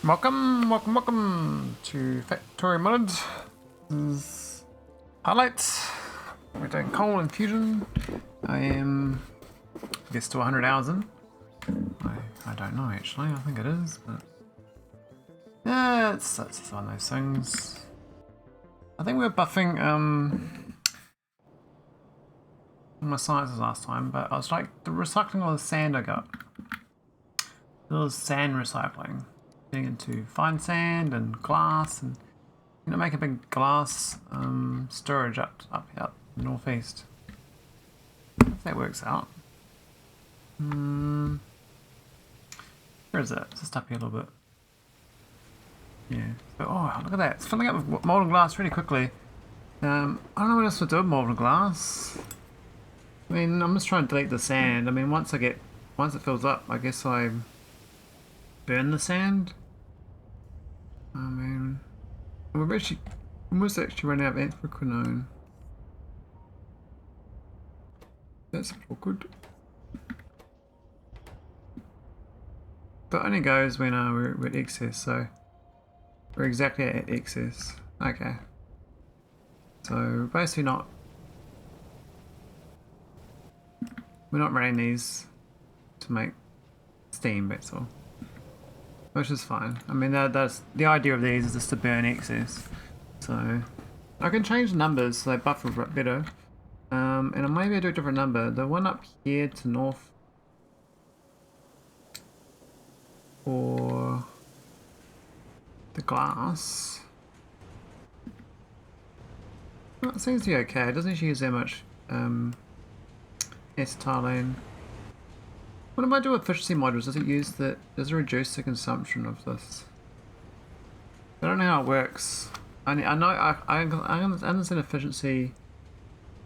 Welcome to Factorio Mod. This is highlights. We're doing coal and fusion. I am, I guess, to 100 hours in. I don't know actually. I think it is, but yeah, it's one of those things. I think we were buffing my sciences last time, but I was like the recycling all the sand I got. It was sand recycling. Getting into fine sand and glass, and make a big glass storage up the northeast. If that works out. Where is it? It's just up here a little bit. Yeah. So, oh, look at that! It's filling up with molten glass really quickly. I don't know what else to do with molten glass. I mean, I'm just trying to delete the sand. I mean, once it fills up, I guess I burn the sand. I mean, we're almost actually running out of anthraquinone. That's awkward. But only goes when we're at excess, so we're exactly at excess. Okay. So basically we're not running these to make steam, that's all. Which is fine. I mean, that's the idea of these is just to burn excess. So I can change the numbers so they buffer a bit better. And I maybe do a different number. The one up here to north for the glass. Well, it seems to be okay. It doesn't actually use that much acetylene. What do I do with efficiency modules? Does it reduce the consumption of this? I don't know how it works. I understand efficiency.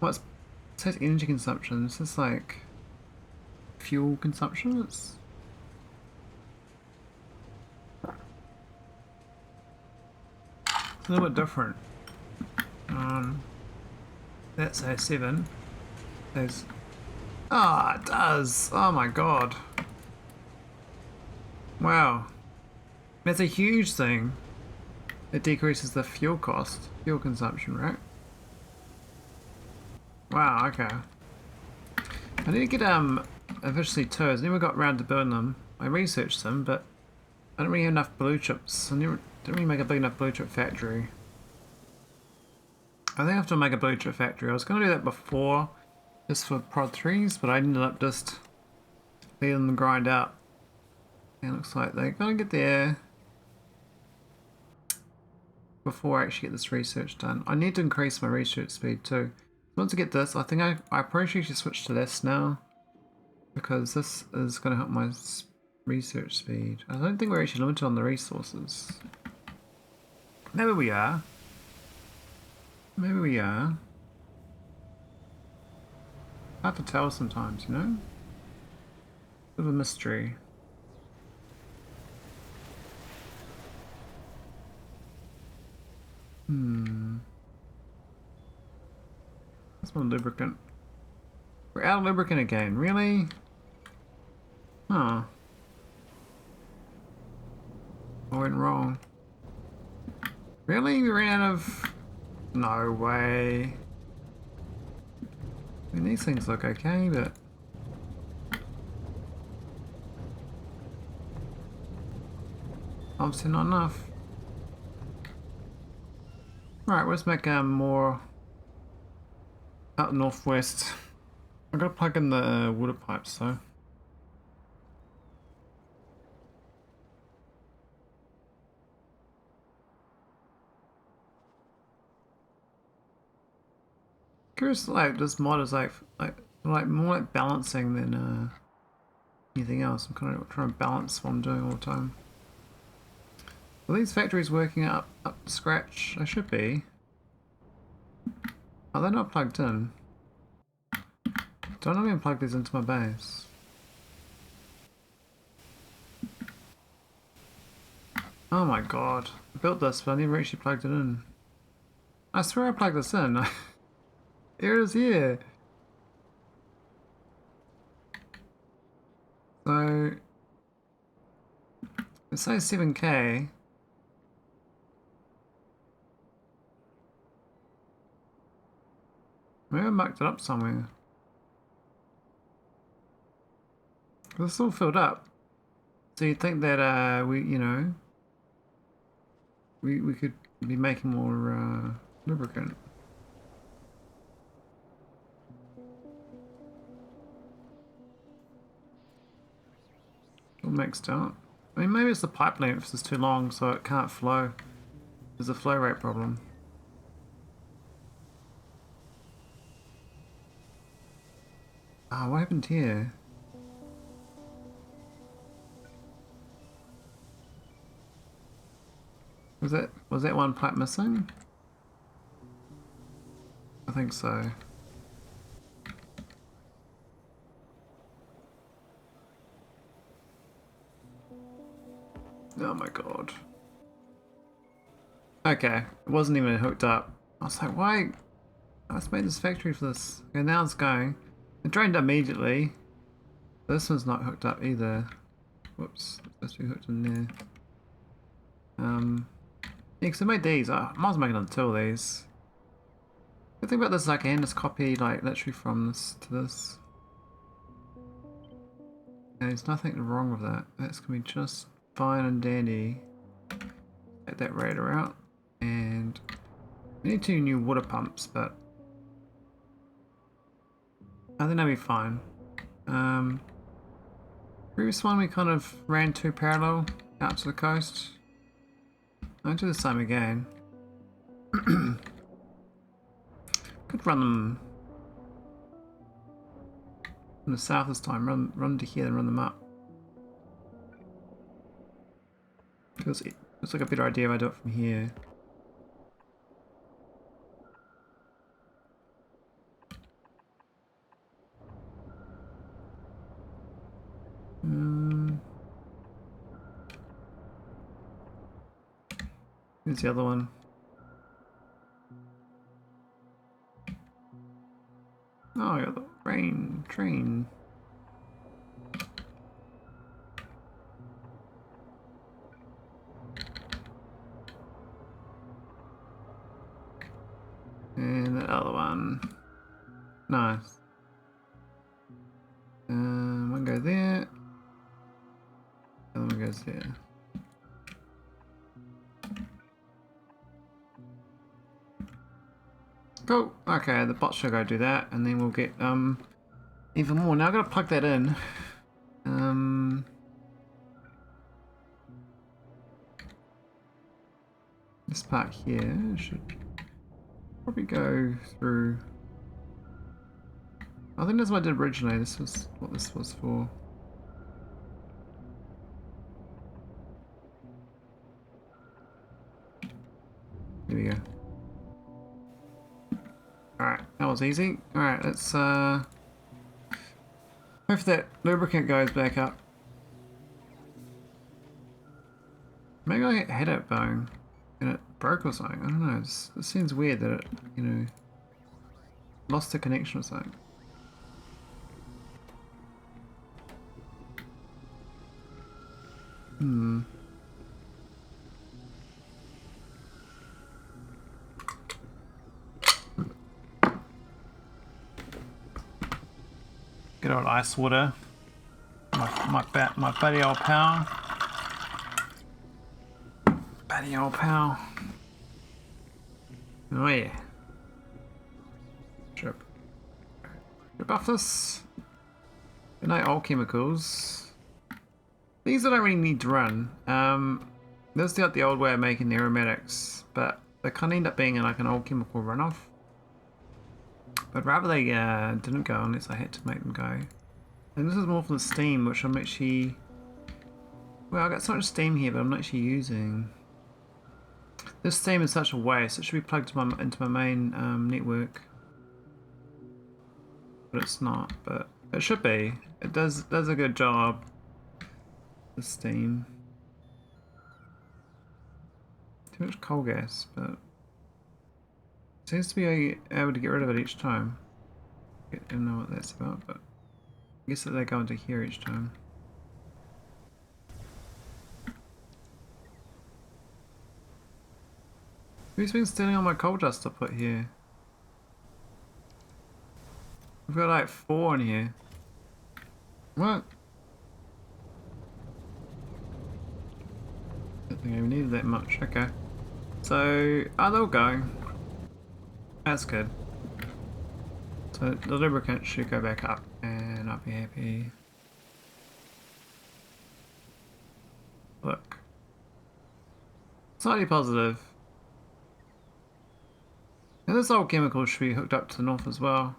It says energy consumption. This is like fuel consumption. It's a little bit different. That's a 7. There's it does! Oh my god. Wow. That's a huge thing. It decreases the fuel consumption, right? Wow, okay. I need to get efficiency 2s. I never got around to building them. I researched them, but I don't really have enough blue chips. I didn't really make a big enough blue chip factory. I think I have to make a blue chip factory. I was going to do that before, just for prod 3s, but I ended up just letting them grind out. And it looks like they're going to get there before I actually get this research done. I need to increase my research speed too. Once I get this, I think I probably should switch to this now, because this is going to help my research speed. I don't think we're actually limited on the resources. Maybe we are. Maybe we are. Hard to tell sometimes, you know? Bit of a mystery. That's my lubricant. We're out of lubricant again, really? Huh. I went wrong. Really? We ran out of... No way. I mean, these things look okay, but... obviously not enough. Right, let's make more out northwest. I've got to plug in the water pipes though. Curious, like this mod is like more like balancing than anything else. I'm kind of trying to balance what I'm doing all the time. Are these factories working up to scratch? They should be. Are they not plugged in? Don't let me plug these into my base. Oh my god. I built this, but I never actually plugged it in. I swear I plugged this in. Here it is here. So It says 7k. Maybe I mucked it up somewhere. It's all filled up. So you'd think that we could be making more lubricant. All mixed out. I mean, maybe it's the pipe length is too long, so it can't flow. There's a flow rate problem. Ah, what happened here? Was that one pipe missing? I think so. Oh my god. Okay, it wasn't even hooked up. I was like, why? I just made this factory for this. Okay, now it's going. It drained immediately. This one's not hooked up either. Whoops, it's supposed to be hooked in there. Yeah, because I made these. I might as well make another two of these. The thing about this is I can just copy, like, literally from this to this. And there's nothing wrong with that. That's going to be just fine and dandy. Take that radiator out. And we need two new water pumps, but I think that'll be fine. Previous one we kind of ran two parallel out to the coast. I'll do the same again. Could run them from the south this time. Run to here and run them up. Feels like a better idea if I do it from here. Here's the other one. Oh, I got the train. And the other one. Nice. One goes there. The other one goes there. Cool. Okay, the bot should go do that, and then we'll get even more. Now I've got to plug that in. This part here should probably go through. I think that's what I did originally. This was what this was for. There we go. Alright, that was easy. Alright, let's hope that lubricant goes back up. Maybe I had it going and it broke or something. I don't know. It seems weird that it, lost the connection or something. Good old ice water. My buddy old pal. Buddy old pal. Oh yeah. Trip. Buff this. Good night, all chemicals. These I don't really need to run. This is like the old way of making the aromatics, but they kind of end up being like an old chemical runoff. But rather they didn't go unless I had to make them go. And this is more for the steam, which I'm actually... Well, I've got so much steam here, but I'm not actually using. This steam is such a waste. It should be plugged into my main network. But it's not. But it should be. It does a good job. The steam. Too much coal gas, but... Seems to be able to get rid of it each time. I don't know what that's about, but I guess that they go into here each time. Who's been stealing all my coal dust I put here? We've got like 4 in here. What? Don't think I even needed that much. Okay. So, oh, they'll go. That's good. So the lubricant should go back up, and I'll be happy. Look. Slightly positive. And this old chemical should be hooked up to the north as well.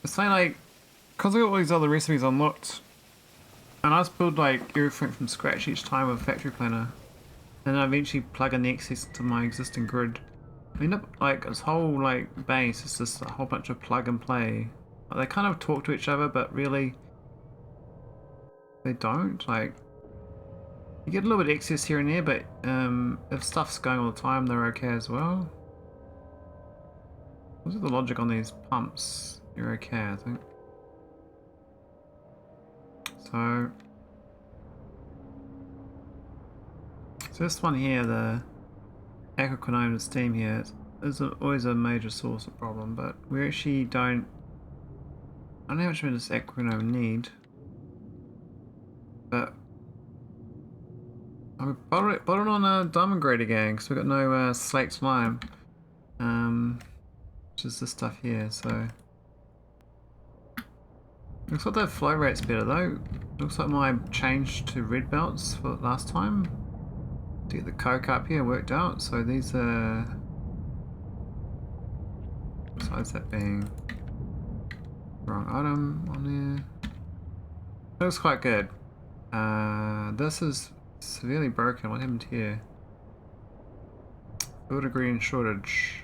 It's like, because I got all these other recipes unlocked, and I just build like everything from scratch each time with a factory planner, and then I eventually plug in the excess to my existing grid. I end up like this whole like base is just a whole bunch of plug and play. Like, they kind of talk to each other, but really they don't. Like, you get a little bit of excess here and there, but if stuff's going all the time, they're okay as well. What's the logic on these pumps? You're okay, I think. So this one here, the aquaquinone steam here, is always a major source of problem, but we actually don't. I don't know how much of this aquaquinone need, but I bottled it on a diamond grade again because we've got no slaked lime, which is this stuff here. So looks like that flow rate's better though. Looks like my change to red belts for last time to get the coke up here worked out. So these are, besides that being wrong item on there, looks quite good. This is severely broken. What happened here? Build degree and shortage.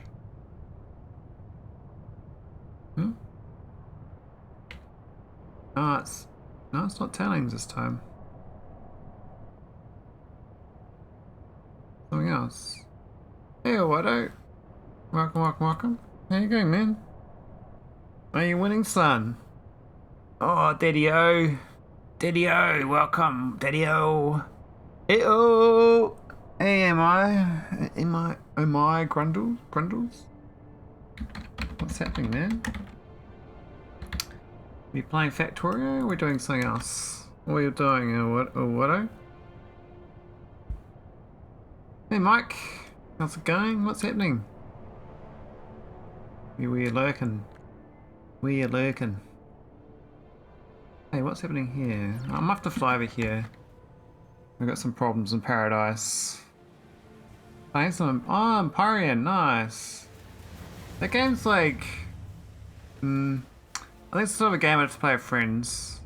Hmm? No, it's not tailings this time. Something else. Hey, Watto. Welcome. How you going, man? Are you winning, son? Oh, Daddy-o. Daddy-o, welcome, Daddy-o. Hey-o. Hey, am I, Grundles? What's happening, man? Are you playing Factorio or are we doing something else? What are you doing, Watto? Hey, Mike. How's it going? What's happening? Where you lurking? Where you lurking? Hey, what's happening here? I might have to fly over here. We've got some problems in paradise. Playing some... Oh, Empyrean, nice. That game's like... I think it's sort of a game I have to play with friends.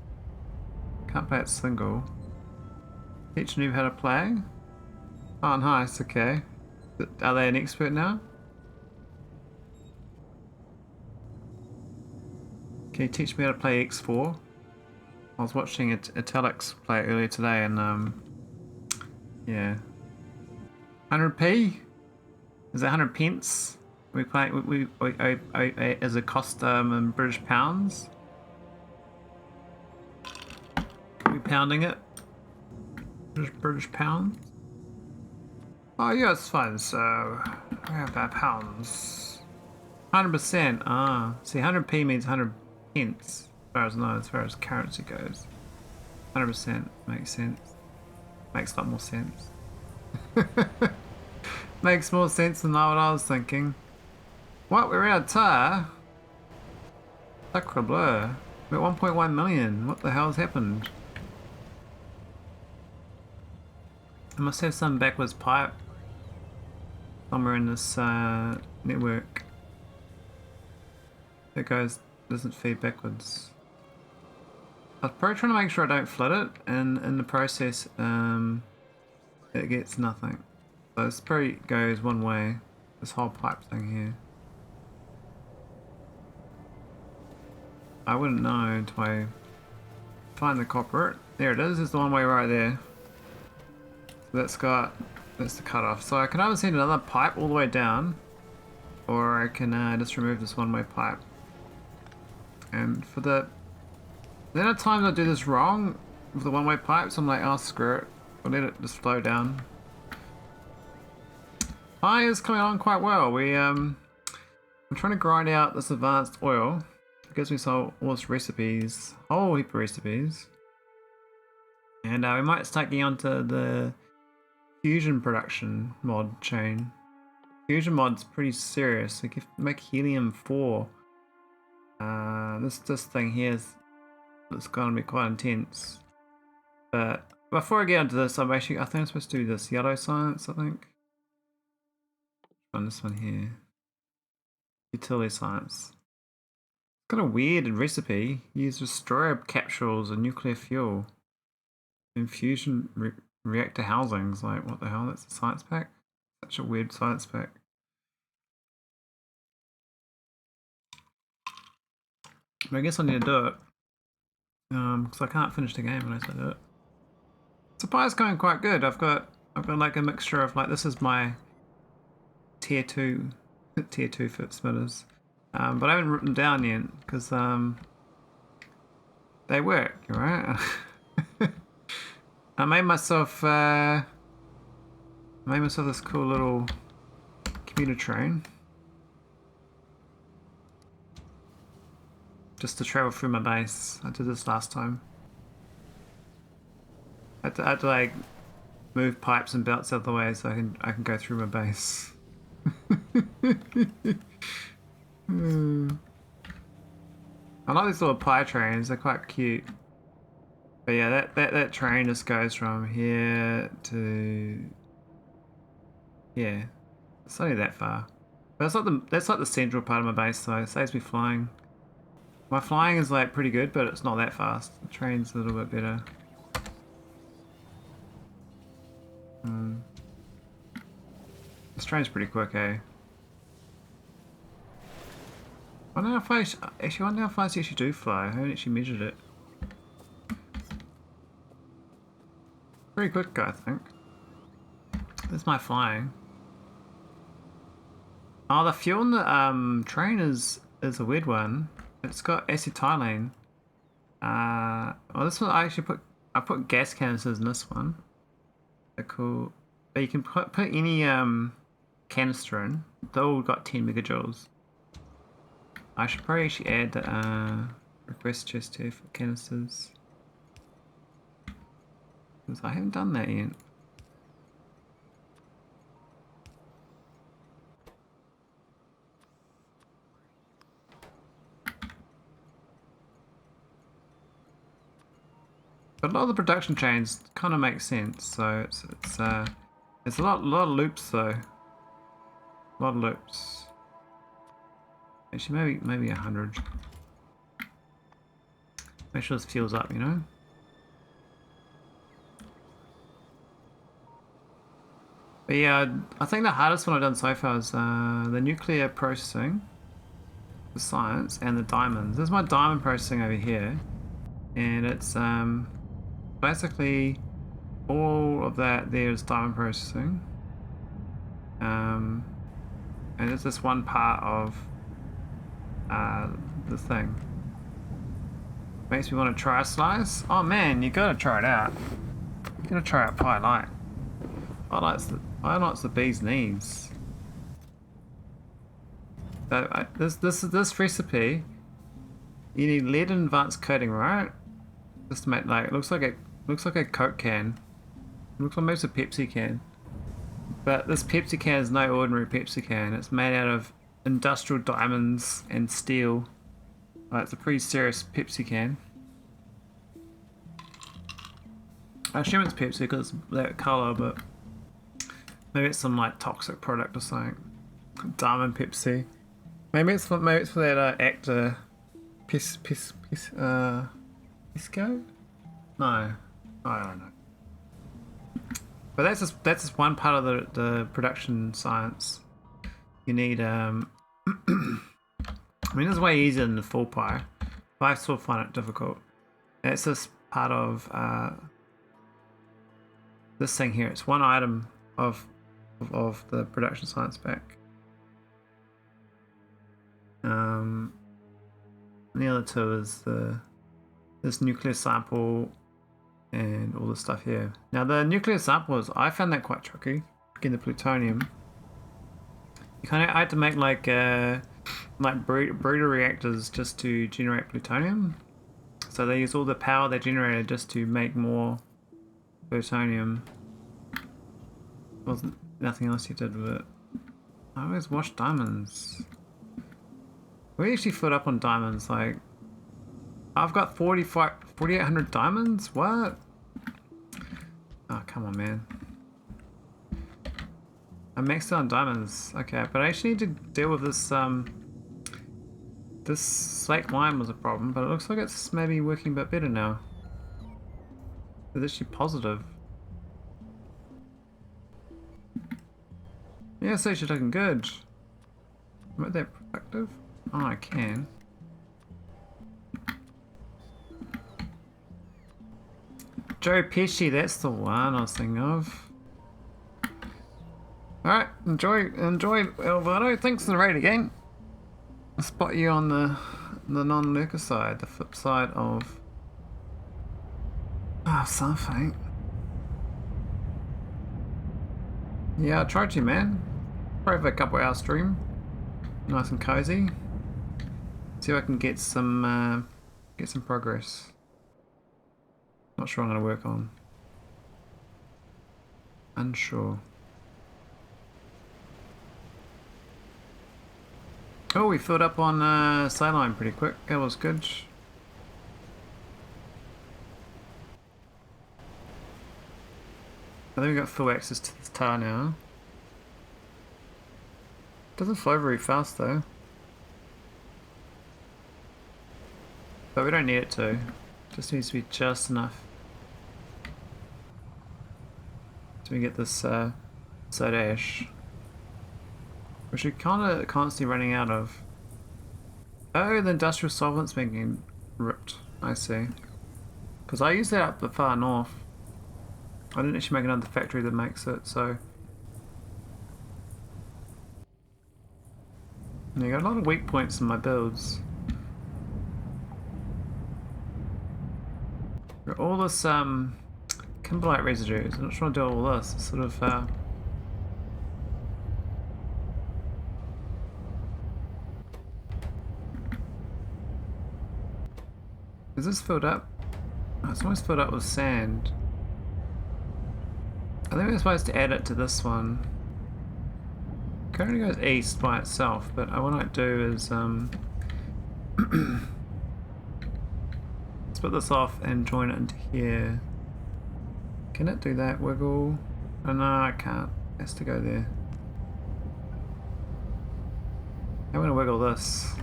Can't play it single. Teach noob how to play? Oh, nice, okay. Are they an expert now? Can you teach me how to play x040? I was watching Italics play it earlier today and yeah. 100p? Is that 100 pence? We play we as a cost in British pounds? Are we pounding it? British pounds? Oh yeah, it's fine. So we have our pounds. 100%. Ah, see, 100p means 100 pence. As far as currency goes. 100% makes sense. Makes a lot more sense. Makes more sense than what I was thinking. What? We're out of tire? Sacre bleu. We're at 1.1 million. What the hell's happened? I must have some backwards pipe somewhere in this network that doesn't feed backwards. I was probably trying to make sure I don't flood it, and in the process it gets nothing. So this probably goes one way, this whole pipe thing here. I wouldn't know until I find the culprit. There it is, there's the one way right there. So that's the cutoff. So I can either send another pipe all the way down, or I can just remove this one way pipe. And for the amount of times I do this wrong with the one way pipe, so I'm like, oh screw it, I'll let it just flow down. Pi is coming on quite well. I'm trying to grind out this advanced oil. It gives me all this recipes, whole heap of recipes. And we might start getting onto the fusion production mod chain. Fusion mod's pretty serious. They can make helium-4. This thing here it's gonna be quite intense. But before I get into this, I think I'm supposed to do this yellow science. I think. On this one here, utility science. Got a weird recipe. Use destroyer capsules and nuclear fuel. Infusion reactor housings. Like, what the hell? That's a science pack? Such a weird science pack. But I guess I need to do it. Because I can't finish the game unless I do it. Supply's going quite good. I've got like a mixture of, like, this is my tier 2 fit splitters. But I haven't written them down yet because they work, right? I made myself this cool little commuter train just to travel through my base. I did this last time. I had to like move pipes and belts out of the way so I can go through my base. I like these little pie trains, they're quite cute. But yeah, that train just goes from here to yeah. It's only that far. But that's like the central part of my base, so it saves me flying. My flying is like pretty good, but it's not that fast. The train's a little bit better. This train's pretty quick, eh? I wonder if I wonder how fast you actually do fly. I haven't actually measured it. Pretty quick, I think. That's my flying. Oh, the fuel in the train is a weird one. It's got acetylene. Well, this one I put gas canisters in this one. They're cool. But you can put any canister in. They all got 10 megajoules. I should probably actually add the request chest here for canisters. Because I haven't done that yet. But a lot of the production chains kind of make sense, so it's a lot of loops though. A lot of loops. Actually, maybe 100. Make sure this fuels up, you know. But yeah, I think the hardest one I've done so far is the nuclear processing, the science, and the diamonds. There's my diamond processing over here, and it's basically all of that there is diamond processing. And it's just one part of the thing. Makes me want to try a slice. Oh man, you gotta try it out. You gotta try out Pie Light. Pie Light's the bee's knees. So this recipe, you need lead and advanced coating, right? Just to make, like, it looks like a Coke can. It looks like most a Pepsi can. But this Pepsi can is no ordinary Pepsi can. It's made out of industrial diamonds and steel. It's a pretty serious Pepsi can. I assume it's Pepsi because it's that colour, but maybe it's some like toxic product or something. Diamond Pepsi. Maybe it's for that actor Pisco? No, I don't know. But that's just one part of the production science. You need I mean, it's way easier than the full pie, but I still find it difficult. It's just part of this thing here. It's one item of the production science pack. And the other two is this nuclear sample and all this stuff here. Now the nuclear samples, I found that quite tricky, getting the plutonium. I had to make like breeder reactors just to generate plutonium. So they use all the power they generated just to make more plutonium. Wasn't nothing else you did with it. I always wash diamonds. We actually filled up on diamonds. Like, I've got 4,800 diamonds. What? Oh, come on, man. I maxed out on diamonds. Okay, but I actually need to deal with this. This slate line was a problem, but it looks like it's maybe working a bit better now. It's actually positive. Yeah, it's actually looking good. Am I that productive? Oh, I can. Joe Pesci, that's the one I was thinking of. Alright, enjoy Alvaro. Thanks for the raid again. I'll spot you on the non-lurker side, the flip side of something. Yeah, I tried to, man. Probably for a couple hour stream. Nice and cozy. See if I can get some progress. Not sure I'm gonna work on. Unsure. Oh, we filled up on saline pretty quick. That was good. I think we got full access to this tower now. Doesn't flow very fast though. But we don't need it to. Just needs to be just enough. So we get this soda ash. Which we're kind of constantly running out of. Oh, the industrial solvent's being ripped. I see. Because I use that up the far north. I didn't actually make another factory that makes it, so... Yeah, I got a lot of weak points in my builds. All this kimberlite residues. I'm not trying to do all this. It's sort of is this filled up? Oh, it's almost filled up with sand. I think we're supposed to add it to this one. Currently goes east by itself, but what I might do is split this off and join it into here. Can it do that wiggle? Oh no, I can't. It has to go there. I'm gonna wiggle this.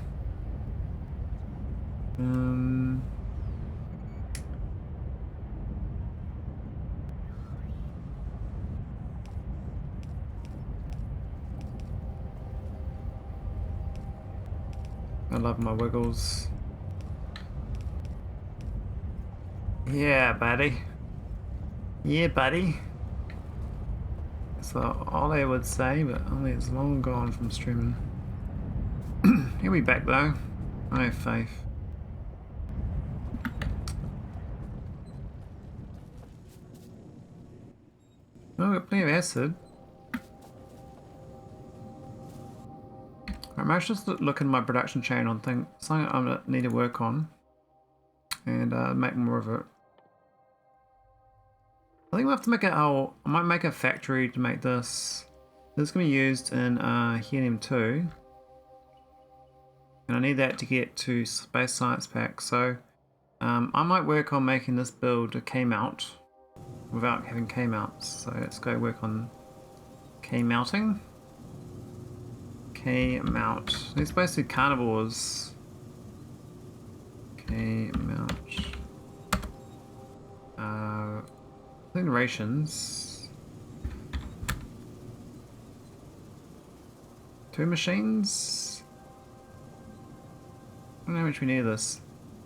I love my wiggles. Yeah, buddy. Yeah, buddy. That's what Ollie would say, but Ollie is long gone from streaming. He'll be back though. I have faith. Oh, we've got plenty of acid. I might just look in my production chain on something I need to work on and make more of it. I think we'll have to make I might make a factory to make this. This is going to be used in helium-2. And I need that to get to Space Science Pack. So I might work on making this build a K-mount without having K-mounts. So let's go work on K-mounting. K-mount. These basically carnivores. K-mount. Rations. 2 machines. I don't know how much we need of this.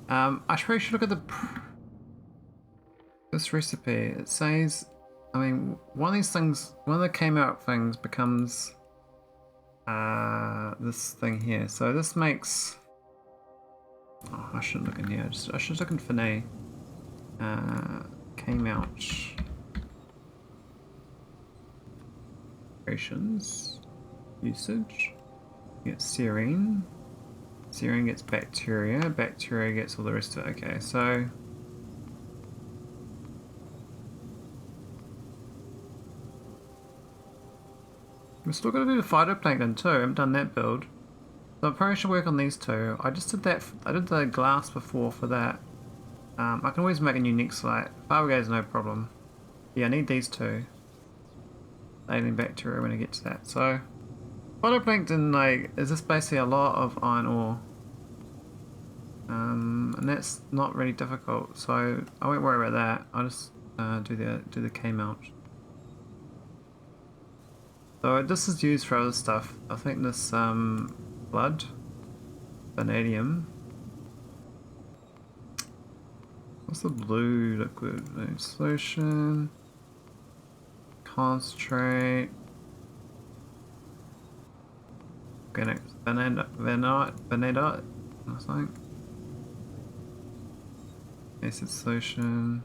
I probably should look at this recipe. It says, I mean, one of these things, one of the came out things becomes this thing here. So this makes. Oh, I shouldn't look in here. I should look in Finay. Came out. Rations. usage. You get serine. Serine gets bacteria. Bacteria gets all the rest of it. Okay, so we're still going to do the phytoplankton too. I haven't done that build. So I probably should work on these two. I just did that. I did the glass before for that. I can always make a new next light. Fibergate is no problem. Yeah, I need these two. Alien bacteria when I get to that. So phytoplankton, like, is just basically a lot of iron ore. And that's not really difficult, so I won't worry about that. I'll just do the K melt. So this is used for other stuff. I think this blood, vanadium. What's the blue liquid? Solution, concentrate, organic vanadite, I think. Acid solution,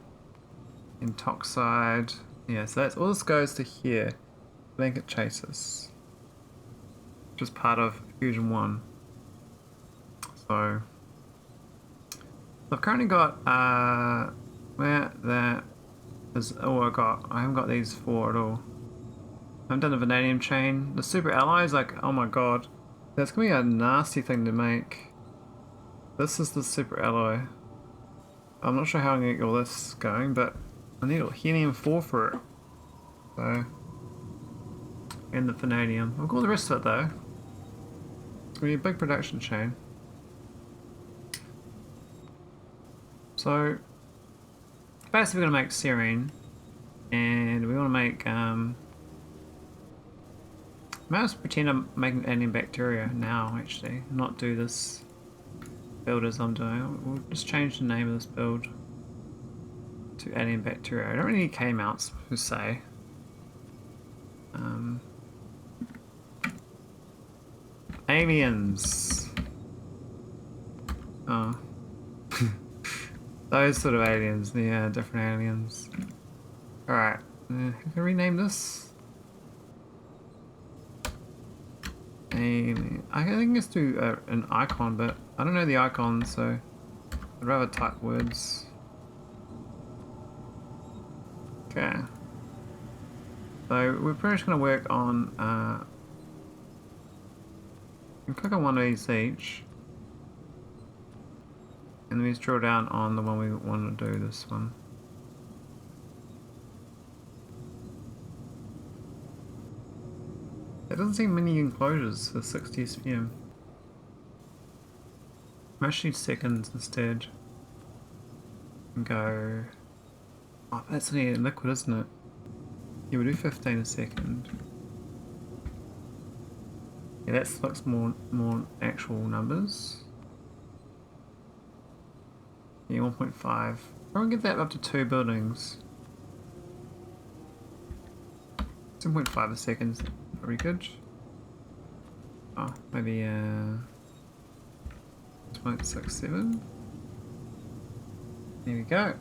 intoxide. Yeah, so that's all. This goes to here. Blanket chasers, which is part of Fusion 1. So I've currently got where that is all I haven't got these four at all. I haven't done the vanadium chain. The super alloys, like, oh my god. That's gonna be a nasty thing to make. This is the super alloy. I'm not sure how I'm gonna get all this going, but I need helium-4 for it. So, and the vanadium. I'll go the rest of it though. It's gonna be a big production chain. So, basically we're gonna make serine, and we want to make might just pretend I'm making alien bacteria now, actually, not do this build as I'm doing. We'll just change the name of this build to alien bacteria. I don't really need K mounts per se. Aliens. Oh. Those sort of aliens, yeah, different aliens. Alright, can I rename this? Alien. I think let's do an icon, but I don't know the icon, so I'd rather type words. Okay. So we're pretty much going to work on, we can click on one of these each. And then we just draw down on the one we want to do, this one. There doesn't seem many enclosures for 60 SPM. Actually seconds instead. And go... Oh, that's only liquid, isn't it? Yeah, we'll do 15 a second. Yeah, that looks more actual numbers. Yeah, 1.5. I'll get that up to 2 buildings. 7.5 a second. Pretty good. Oh, maybe 0.67. There we go.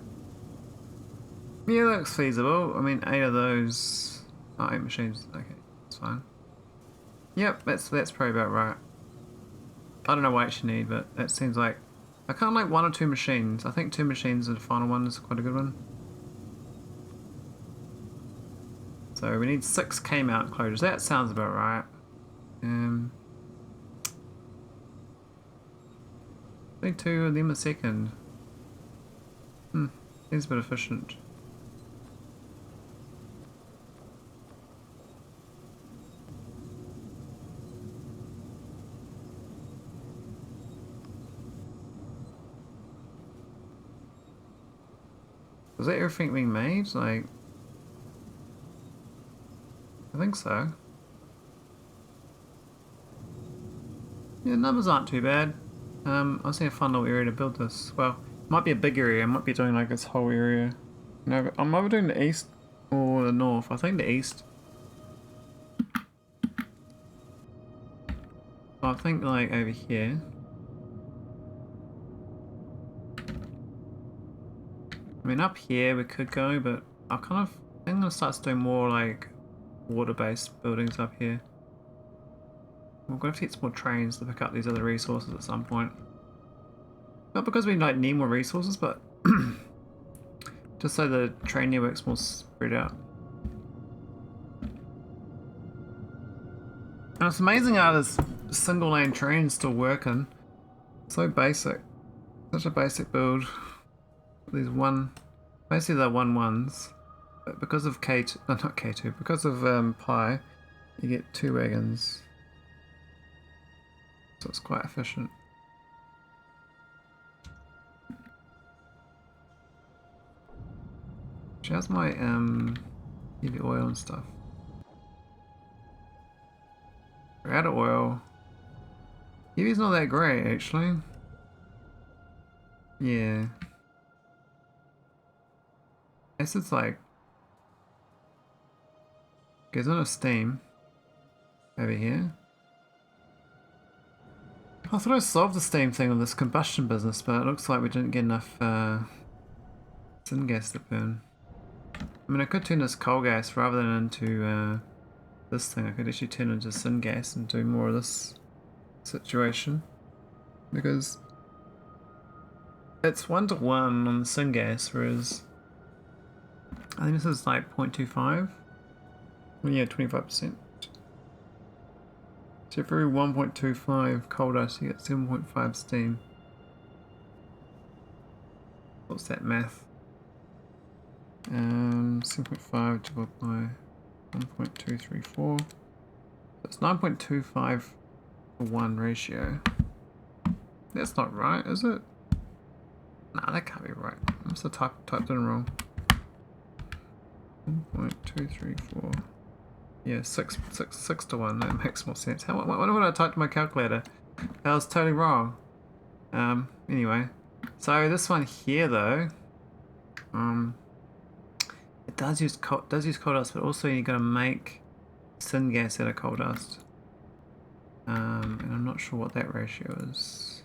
Yeah, that looks feasible. I mean, 8 of those. Oh, 8 machines. Okay, that's fine. Yep, that's probably about right. I don't know what I actually need, but that seems like I can't like 1 or 2 machines. I think 2 machines and the final one is quite a good one. So we need 6 K-mount enclosures. That sounds about right. 2 of them a second. Seems a bit efficient. Was that everything being made? Like, I think so. Yeah, numbers aren't too bad. I see a fun little area to build this. Well, it might be a big area. I might be doing like this whole area. No, I'm either doing the east or the north. I think the east. So I think like over here. I mean, up here we could go, but I think I'm gonna start doing more like water-based buildings up here. We're going to have to get some more trains to pick up these other resources at some point. Not because we like need more resources, but just so the train network's more spread out. And it's amazing how this single lane train's still working. So basic. Such a basic build. These basically they're 1-1s. But because of K2, no, not K2, because of pi, you get 2 wagons. So it's quite efficient. How's my heavy oil and stuff? We're out of oil. Heavy's not that great actually. Yeah. Acid's like goes on a steam over here. I thought I solved the steam thing with this combustion business, but it looks like we didn't get enough syngas to burn. I mean, I could turn this coal gas rather than into this thing. I could actually turn it into syngas and do more of this situation, because it's 1-to-1 on the syngas, whereas I think this is like 0.25. Well, yeah, 25%. So for every 1.25 coal dust, you get 7.5 steam. What's that math? 7.5 divided by 1.234. It's 9.25 to 1 ratio. That's not right, is it? Nah, that can't be right. I must have typed it in wrong. 1.234. Yeah, 6 to 1. That makes more sense. What would I type to my calculator? That was totally wrong. Anyway, so this one here though, it does use coal dust, but also you got to make syngas out of coal dust. And I'm not sure what that ratio is.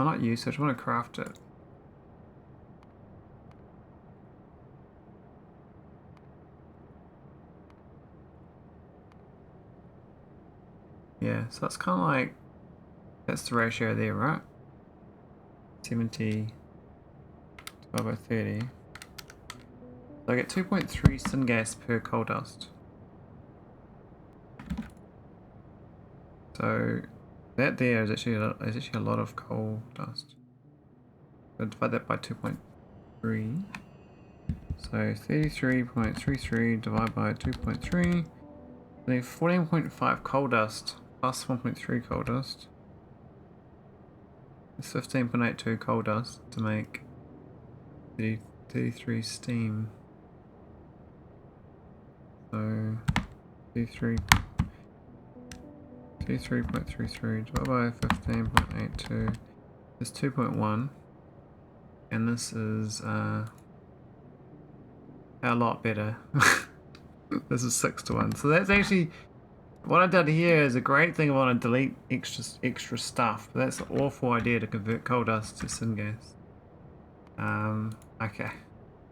I'm not usage. I want to craft it. Yeah, so that's kind of like, that's the ratio there, right? 70 divided by 30. So I get 2.3 syngas per coal dust. So that there is actually a lot of coal dust. So divide that by 2.3. So 33.33 divided by 2.3. Then 14.5 coal dust plus 1.3 coal dust. It's 15.82 coal dust to make 33 steam. So 33.33 divided by 15.82 is 2.1, and this is a lot better. This is 6 to 1. So that's actually what I did here is a great thing. I want to delete extra stuff, but that's an awful idea to convert coal dust to syngas. Okay,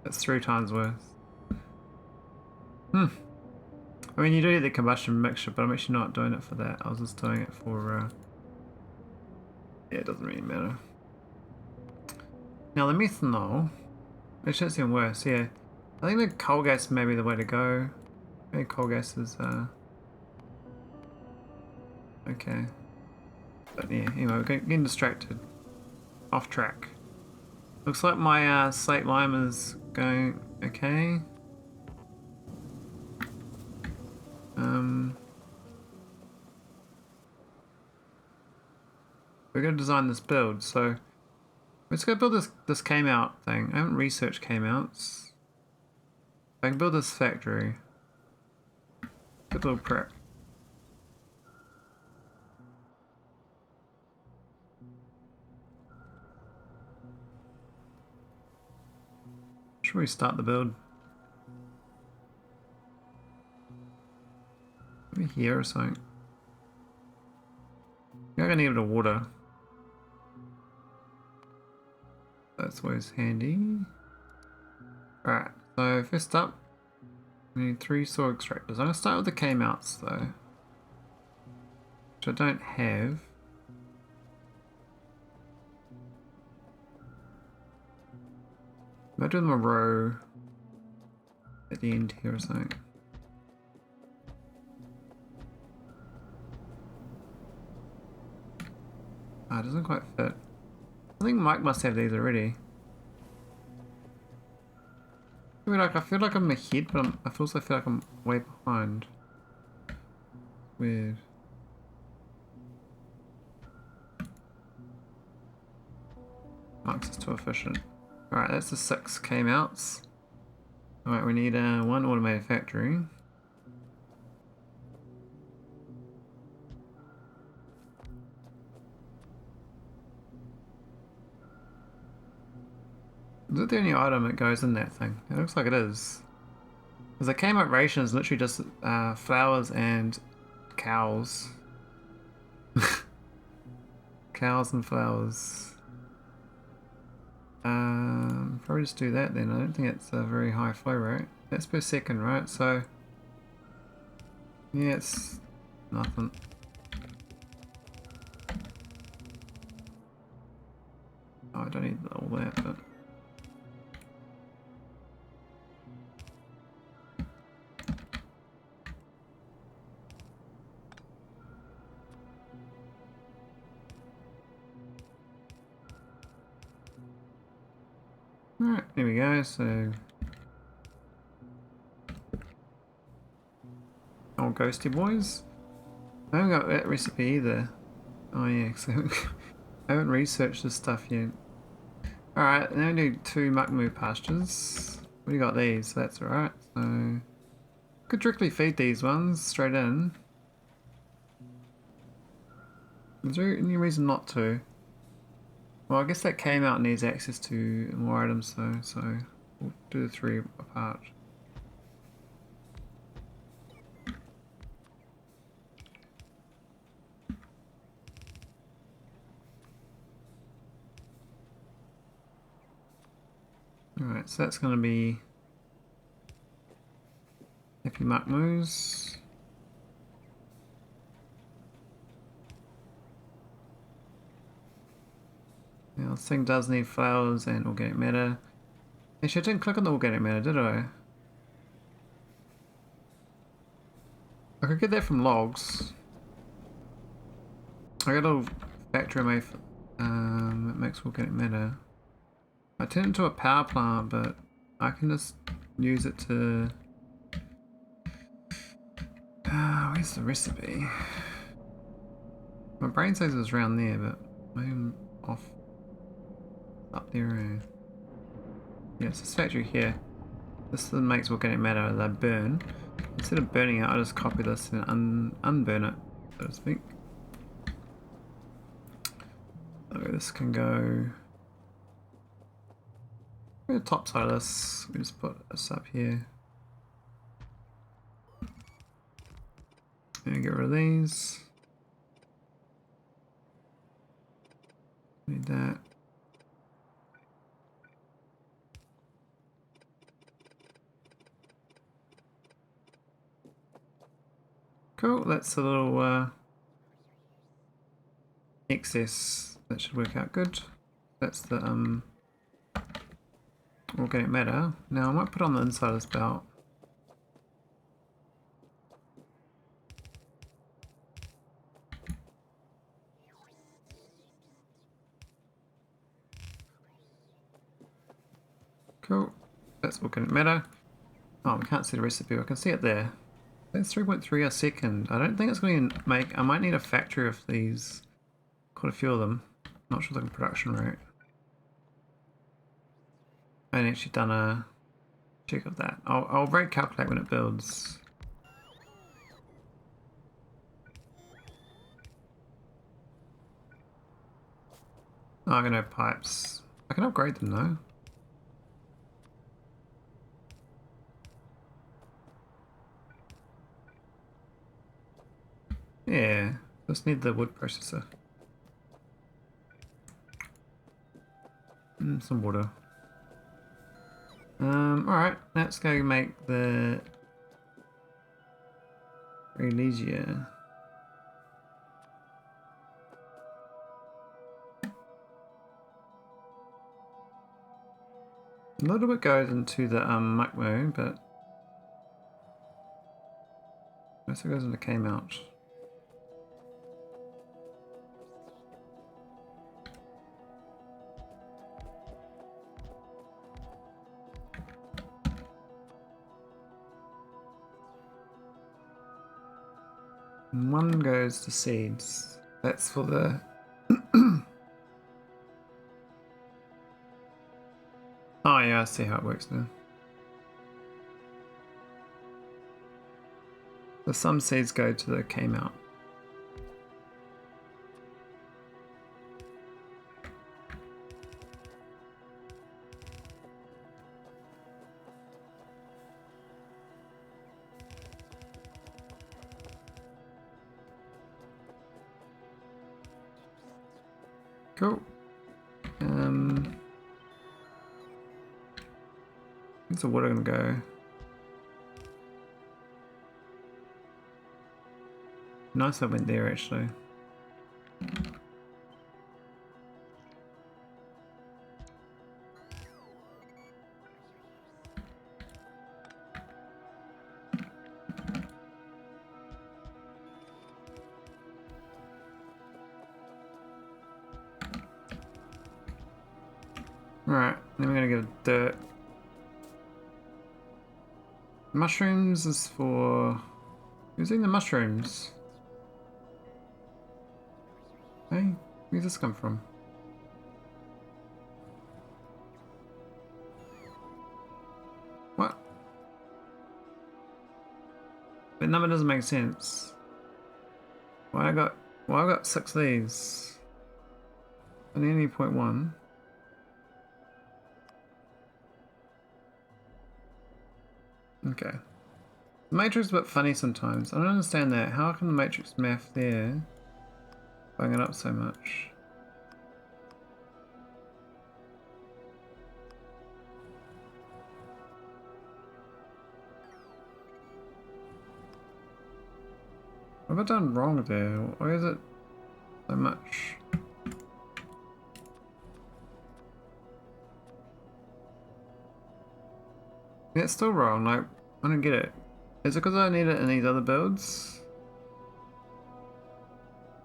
that's 3 times worse. I mean, you do get the combustion mixture, but I'm actually not doing it for that. I was just doing it for yeah, it doesn't really matter. Now the methanol, actually that's even worse. Yeah, I think the coal gas may be the way to go. Maybe coal gas is okay, but yeah, anyway, we're getting distracted, off track. Looks like my slate lime is going okay. We're going to design this build, so let's go build this came out thing. I haven't researched came outs. I can build this factory. Good little prep. Should we start the build? Maybe here or something. I'm gonna need a bit of water. That's always handy. Alright, so first up, We need 3 saw extractors. I'm going to start with the K-mounts though, which I don't have. Maybe do them a row at the end here or something. Ah, it doesn't quite fit. I think Mike must have these already. I feel like I'm ahead, but I also feel like I'm way behind. Weird. Mike's is too efficient. Alright, that's the 6 K-mounts. Alright, we need 1 automated factory. Is it the only item that goes in that thing? It looks like it is. Because the K-mount ration is literally just flowers and cows. Cows and flowers. Probably just do that then. I don't think it's a very high flow rate. That's per second, right? So yeah, it's nothing. Oh, I don't need all that, but alright, there we go. So old ghosty boys. I haven't got that recipe either. Oh yeah, because I haven't researched this stuff yet. Alright, now we do 2 muck-moo pastures. We got these, so that's alright. So could directly feed these ones straight in. Is there any reason not to? Well, I guess that came out needs access to more items though, so we'll do the 3 apart. Alright, so that's going to be happy muck-moos. Now this thing does need flowers and organic matter. Actually, I didn't click on the organic matter, did I? I could get that from logs. I got a little factory made that makes organic matter. I turned it into a power plant, but I can just use it to... where's the recipe? My brain says it was around there, but maybe I'm off. Up there. Yeah, it's this factory here. This makes organic matter that burn. Instead of burning it, I just copy this and unburn it, so to speak. So this can go... the top side of this, we just put this up here. And get rid of these. Need that. Cool, that's a little excess. That should work out good. That's the organic matter. Now I might put on the inside of this belt. Cool, that's organic matter. Oh, we can't see the recipe, I can see it there. That's 3.3 a second. I don't think it's going to make... I might need a factory of these. Quite a few of them. Not sure the production rate. I haven't actually done a check of that. I'll rate calculate when it builds. Oh, I'm going to have pipes. I can upgrade them though. Yeah, just need the wood processor. And some water. Alright, let's go make the Elysia. A little bit goes into the Macmo, but most of it goes into came out. And one goes to seeds. That's for the oh yeah, I see how it works now. So some seeds go to the came out. Cool. So what are gonna go? Nice I went there actually. Alright, then we're gonna give dirt. Mushrooms is for... Who's eating the mushrooms? Hey, where's this come from? What? That number doesn't make sense. Why I got 6 of these? And only 0.1. Okay. The matrix is a bit funny sometimes. I don't understand that. How can the matrix math there bang it up so much? What have I done wrong there? Why is it so much? Yeah, it's still wrong, like, I don't get it. Is it because I need it in these other builds?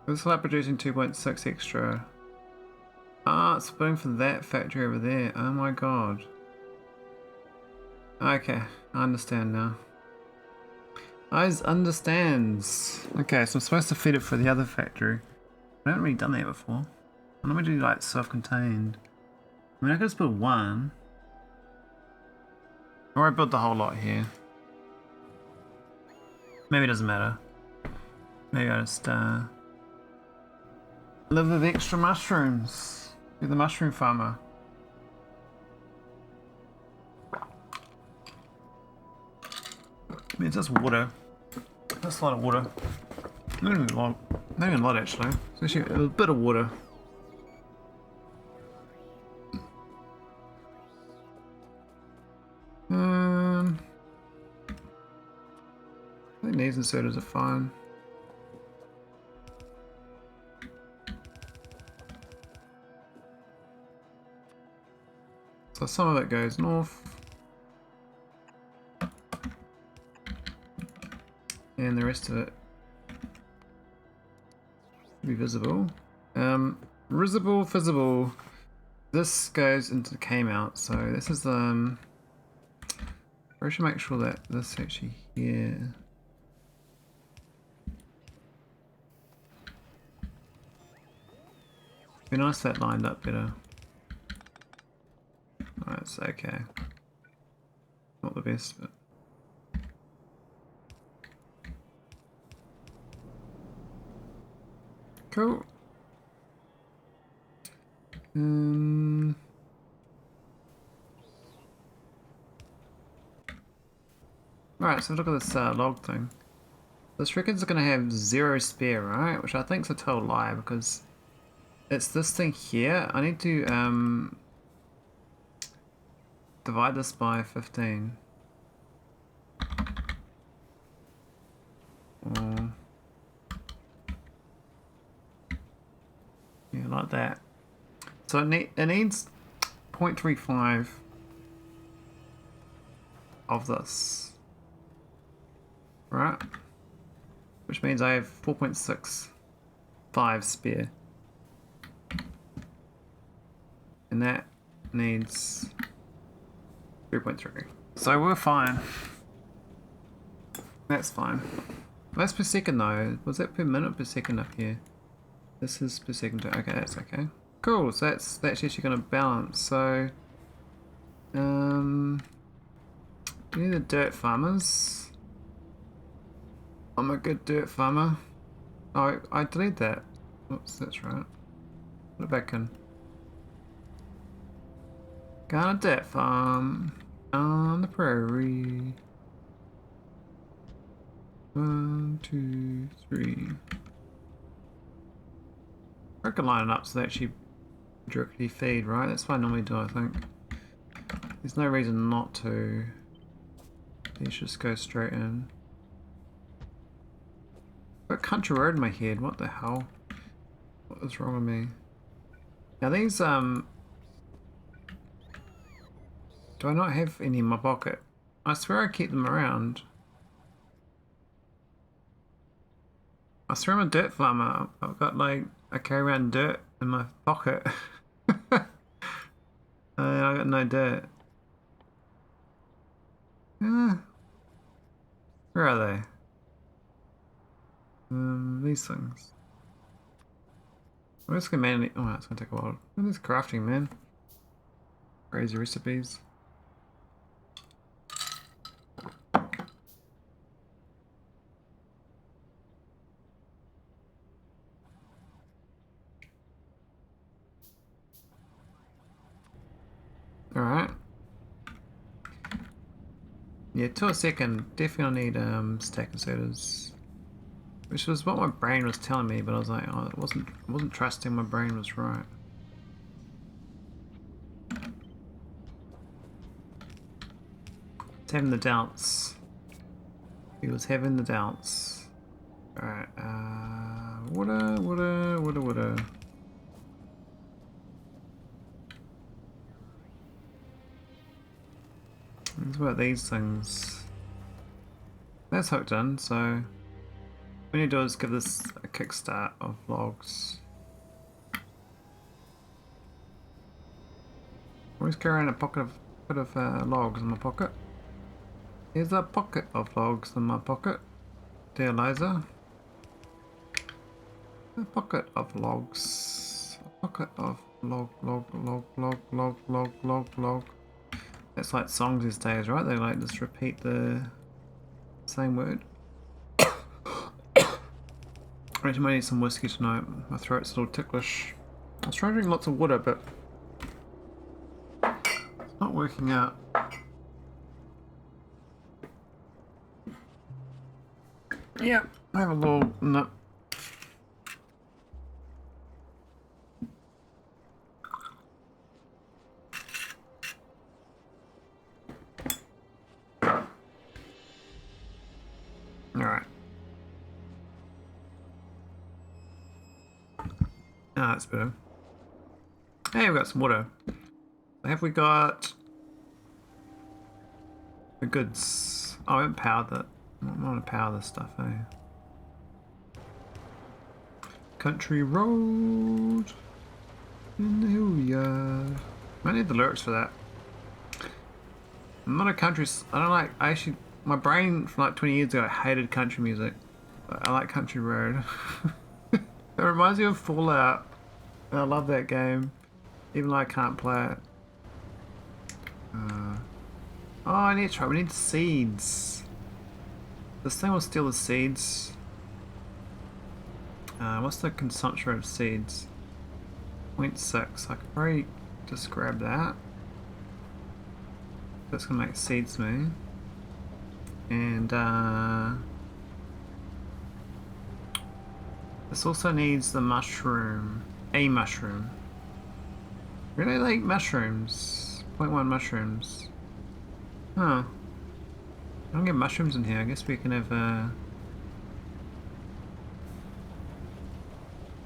This is like producing 2.6 extra. Ah, it's putting for that factory over there. Oh my god. Okay, I understand now. I understands. Okay, so I'm supposed to feed it for the other factory. I haven't really done that before. I normally do like self-contained. I mean, I could just put one. Or I built the whole lot here. Maybe it doesn't matter. Maybe I just live with extra mushrooms. Be the mushroom farmer. I mean, it's just water. That's a lot of water. Not even a lot actually. It's actually a bit of water. I think these inserters are fine. So some of it goes north. And the rest of it should be visible. Visible. This goes into the came out, so this is I should make sure that this actually here. Be nice if that lined up better. Alright, it's okay. Not the best, but cool. Alright, so look at this log thing. This record's gonna have 0 spare, right? Which I think's a total lie because it's this thing here. I need to divide this by 15. Or, yeah, like that. So it needs 0.35 of this, right? Which means I have 4.65 spare. And that needs 3.3. So we're fine. That's fine. That's per second though. Was that per minute or per second up here? This is per second. Okay, that's okay. Cool, so that's actually going to balance. So, do you need the dirt farmers? I'm a good dirt farmer. Oh, I deleted that. Oops, that's right. Put it back in. Got a dirt farm on the prairie. 1, 2, 3. I can line it up so they actually directly feed, right? That's what I normally do, I think. There's no reason not to. These just go straight in. I've got country road in my head, what the hell? What is wrong with me? Now these, do I not have any in my pocket? I swear I keep them around. I swear I'm a dirt farmer. I've got like, I carry around dirt in my pocket. I got no dirt. Where are they? These things. I'm just gonna manually. Oh, it's gonna take a while. Look at this crafting, man. Crazy recipes. Alright. Yeah, to a second, definitely need stack inserters. Which was what my brain was telling me, but I was like, oh, I wasn't trusting my brain was right. It's having the doubts. He was having the doubts. Alright, water. What about these things? That's hooked in, so what we need to do is give this a kickstart of logs. Always carry around a pocket of logs in my pocket. Here's a pocket of logs in my pocket, dear Liza. A pocket of logs. A pocket of log. That's like songs these days, right? They like just repeat the same word. I might need some whiskey tonight. My throat's a little ticklish. I was trying to drink lots of water, but it's not working out. Yeah, I have a little nip. Alright. Ah, that's better. Hey, we've got some water. Have we got the goods? Oh, I haven't powered that. I want to power this stuff, eh? Country road in the hill yard. I need the lyrics for that. I'm not a country. I don't like. I actually, my brain from like 20 years ago hated country music. But I like country road. It reminds me of Fallout. I love that game, even though I can't play it. Oh, I need to try. We need seeds. This thing will steal the seeds. What's the consumption of seeds? 0.6. I could probably just grab that. That's gonna make seeds me. And this also needs the mushroom. A mushroom. Really like mushrooms. 0.1 mushrooms. Huh. I don't get mushrooms in here. I guess we can have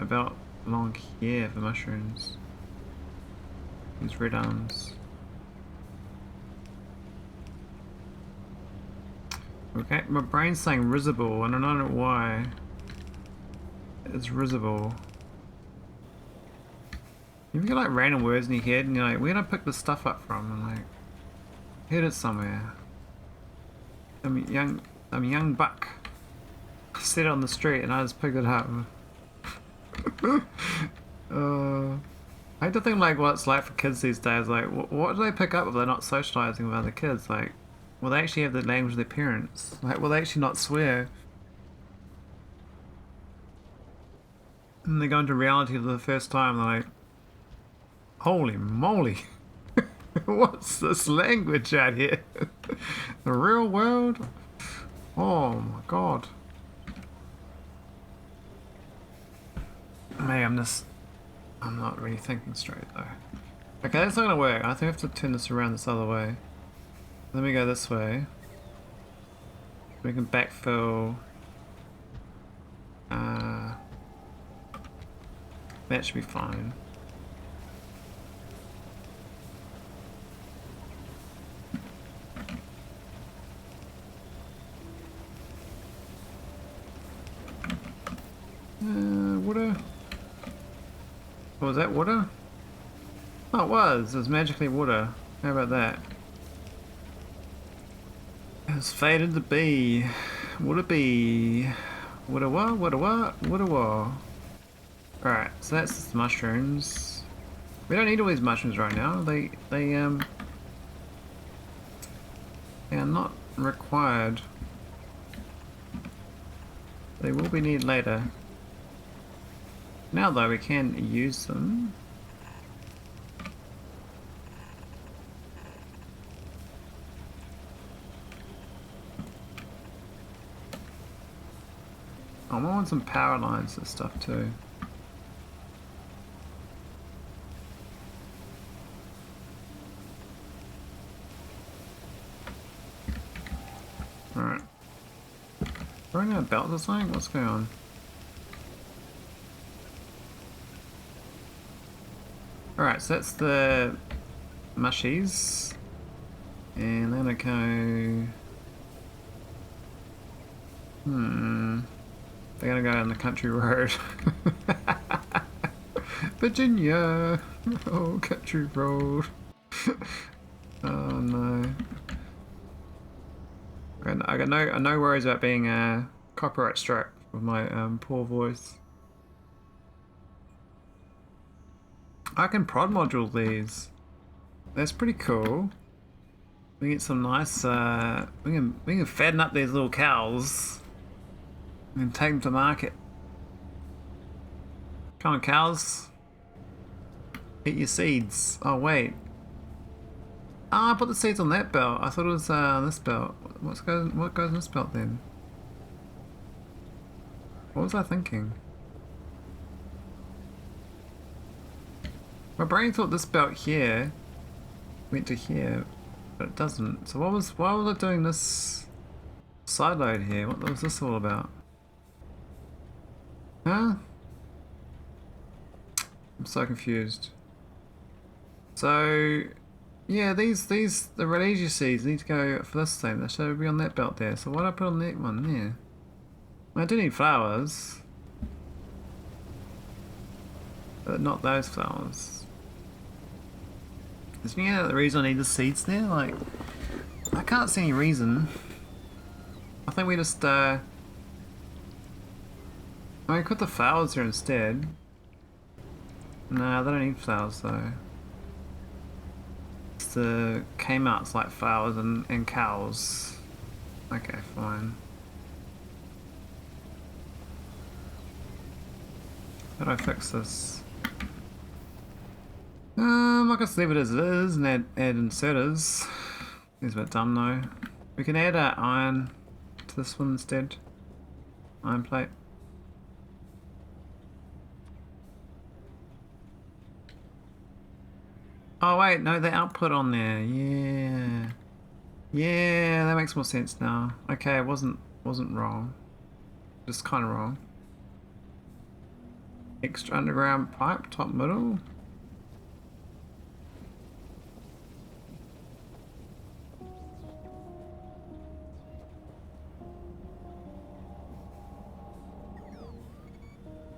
about along here for mushrooms. These red arms. Okay, my brain's saying risible, and I don't know why. It's risible. You've got like random words in your head, and you're like, where did I pick this stuff up from? I'm like, heard it somewhere. I'm a young buck. I said it on the street, and I just picked it up. I hate to think like what it's like for kids these days. Like, what do they pick up if they're not socializing with other kids? Like, will they actually have the language of their parents? Like, will they actually not swear? And they go into reality for the first time, they're like, holy moly, what's this language out here? The real world? Oh my god. Maybe I'm not really thinking straight though. Okay, that's not gonna work. I think I have to turn this around this other way. Let me go this way. We can backfill. That should be fine. Water. Oh, was that water? Oh, it was. It was magically water. How about that? It's fated to be. Would it be? Would it what? Would it what? Would it what? Alright, so that's the mushrooms. We don't need all these mushrooms right now. They are not required. They will be needed later. Now though, we can use them. I want some power lines and stuff too. Alright. Running out of belts or something? What's going on? Alright, so that's the mushies. And then I go... They're gonna go down the country road. Virginia! Oh, country road. Oh no. I got no worries about being copyright struck with my poor voice. I can prod module these. That's pretty cool. We get some nice. We can fatten up these little cows and take them to market. Come on, cows. Eat your seeds. Oh wait. Ah, I put the seeds on that belt. I thought it was this belt. What goes in this belt then? What was I thinking? My brain thought this belt here went to here, but it doesn't. So why was I doing this side load here? What was this all about? Huh? I'm so confused. So yeah, the Rhodesia seeds need to go for this thing. They should be on that belt there. So why did I put on that one there? I do need flowers, but not those flowers. Is there any other reason I need the seeds there? Like, I can't see any reason. I think we just I mean, put the flowers here instead. No, they don't need flowers though. It's the Kmart's like flowers and cows. Okay, fine. How do I fix this? I can leave it as it is and add inserters. It's a bit dumb though. We can add iron to this one instead. Iron plate. Oh wait, no, the output on there. Yeah. Yeah, that makes more sense now. Okay, it wasn't wrong. Just kind of wrong. Extra underground pipe, top middle.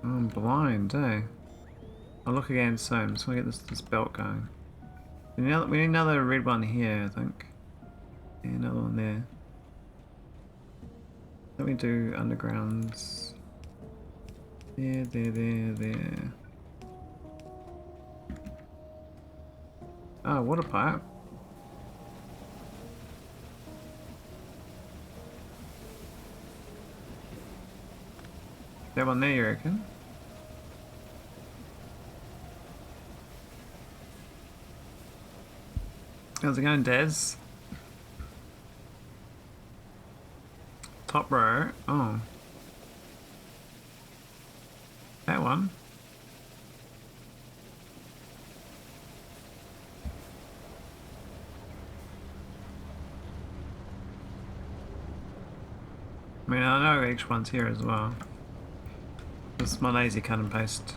I'm blind, eh? I'll look again soon. Just want to get this belt going. We need another red one here, I think. Yeah, another one there. Let me do undergrounds. There. Oh, water pipe. That one there, you reckon? How's it going, Daz? Top row. Oh. That one. I mean, I know each one's here as well. This is my lazy cut and paste.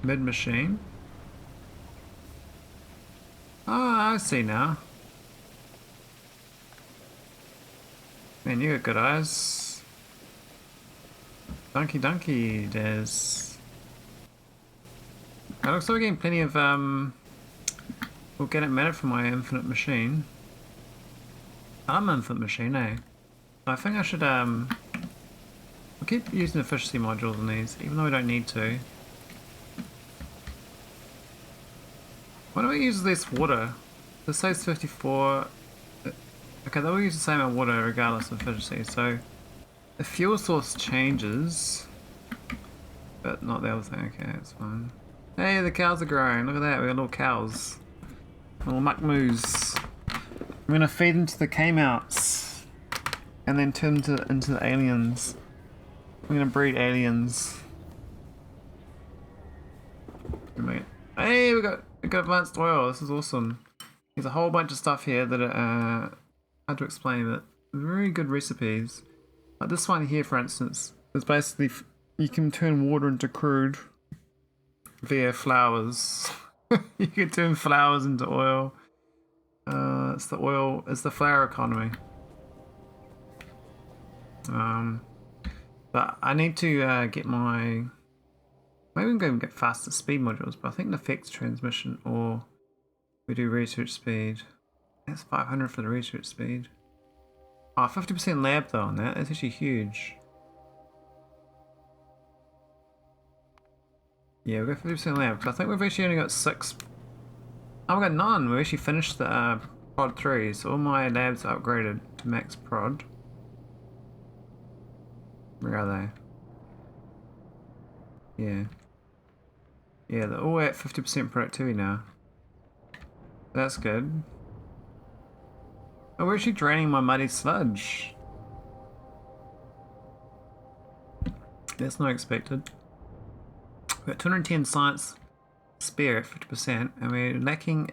Mid machine. Oh, I see now. Man, you got good eyes. Donkey, Des. It looks like we're getting plenty of organic matter from my infinite machine. I'm infinite machine, eh? I think I should I'll keep using efficiency modules on these, even though we don't need to. Why don't we use less water? This says 54. Okay, they'll use the same amount of water regardless of efficiency, so the fuel source changes, but not the other thing. Okay, that's fine. Hey, the cows are growing. Look at that, we got little cows. Little muck moos. I'm gonna feed into the K-mounts and then turn into the aliens. I'm gonna breed aliens. Hey, we got advanced oil. This is awesome. There's a whole bunch of stuff here that are hard to explain, but very good recipes. Like this one here, for instance, is basically you can turn water into crude via flowers. You can turn flowers into oil. It's the flower economy. But I need to get my. Maybe we can go and get faster speed modules, but I think the fixed transmission, or we do research speed. That's 500 for the research speed. Oh, 50% lab though on that. That's actually huge. Yeah, we've got 50% lab. Because I think we've actually only got 6. Oh, we've got none. We actually finished the prod 3, so all my labs are upgraded to max prod. Where are they? Yeah. Yeah, they're all at 50% productivity now. That's good. Oh, we're actually draining my muddy sludge. That's not expected. We've got 210 science spare at 50%, and we're lacking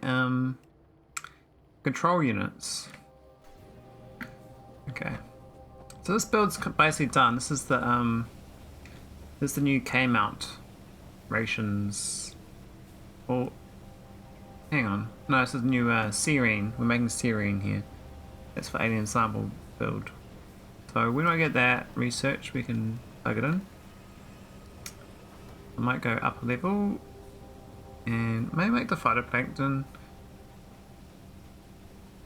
control units. Okay. So this build's basically done. This is the new K-mount rations. Oh, hang on. No, this is the new serine. We're making serine here. That's for alien sample build. So when I get that research, we can plug it in. I might go up a level and maybe make the phytoplankton.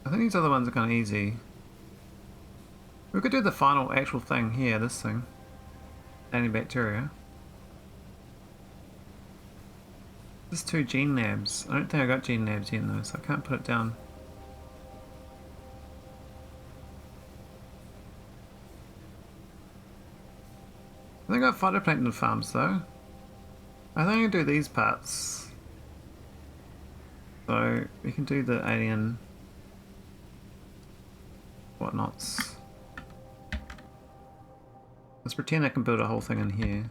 I think these other ones are kind of easy. We could do the final actual thing here, this thing. Bacteria. There's 2 gene labs. I don't think I got gene labs yet though, so I can't put it down. I think I got phytoplankton farms though. I think I can do these parts. So we can do the alien whatnots. Let's pretend I can build a whole thing in here.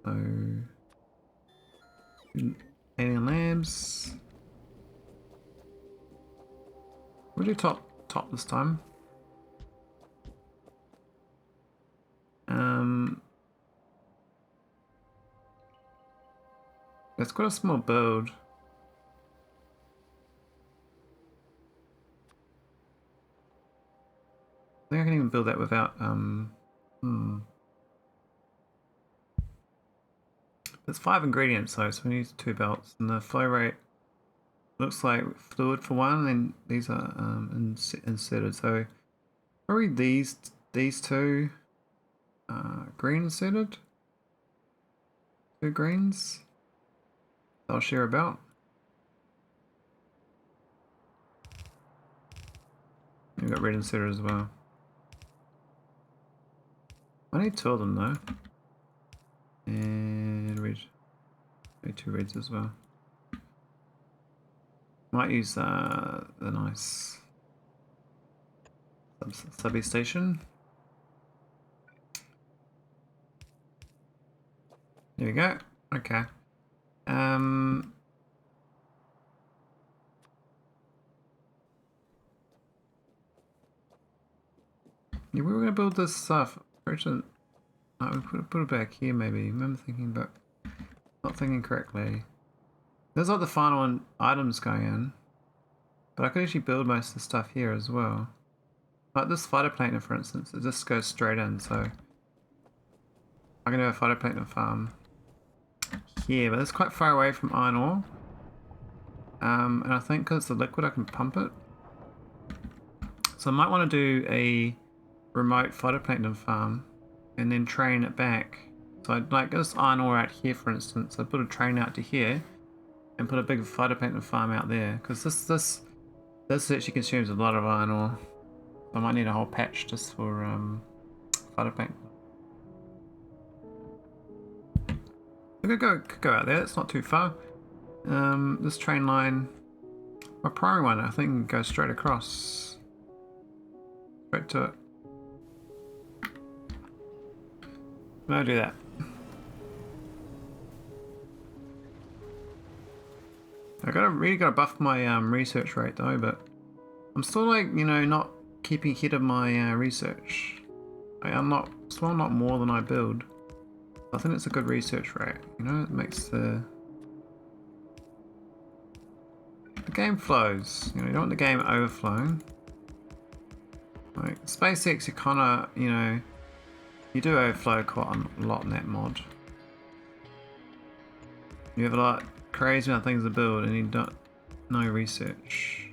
So alien labs. We'll do top top this time. It's got a small build. I think I can even build that without There's 5 ingredients though, so we need 2 belts, and the flow rate looks like fluid for 1, and these are inserted. So probably these 2 green inserted. 2 greens. I'll share a belt. We've got red inserted as well. I need 2 of them though. And red. Maybe 2 reds as well. Might use the nice subby station. There we go. Okay. Yeah, we were gonna build this stuff. We put it back here maybe. I remember thinking, but not thinking correctly. There's like the final items going in, but I could actually build most of the stuff here as well. Like this phytoplankton, for instance, it just goes straight in. So I can do a phytoplankton farm here, but it's quite far away from iron ore. And I think because it's the liquid, I can pump it. So I might want to do a remote phytoplankton farm and then train it back. So I'd like this iron ore out here, for instance. I'd put a train out to here and put a big phytoplankton farm out there, because this actually consumes a lot of iron ore. I might need a whole patch just for phytoplankton. I could go out there. It's not too far. This train line, my primary one, I think, can go straight across, straight to it. I'll do that. I really gotta buff my research rate though, but I'm still like, you know, not keeping ahead of my research. I'm still not more than I build. I think it's a good research rate. You know, it makes the game flows. You know, you don't want the game overflowing. Like SpaceX, you kind of, you know, you do overflow quite a lot in that mod. You have a lot crazy amount of things to build, and you don't no research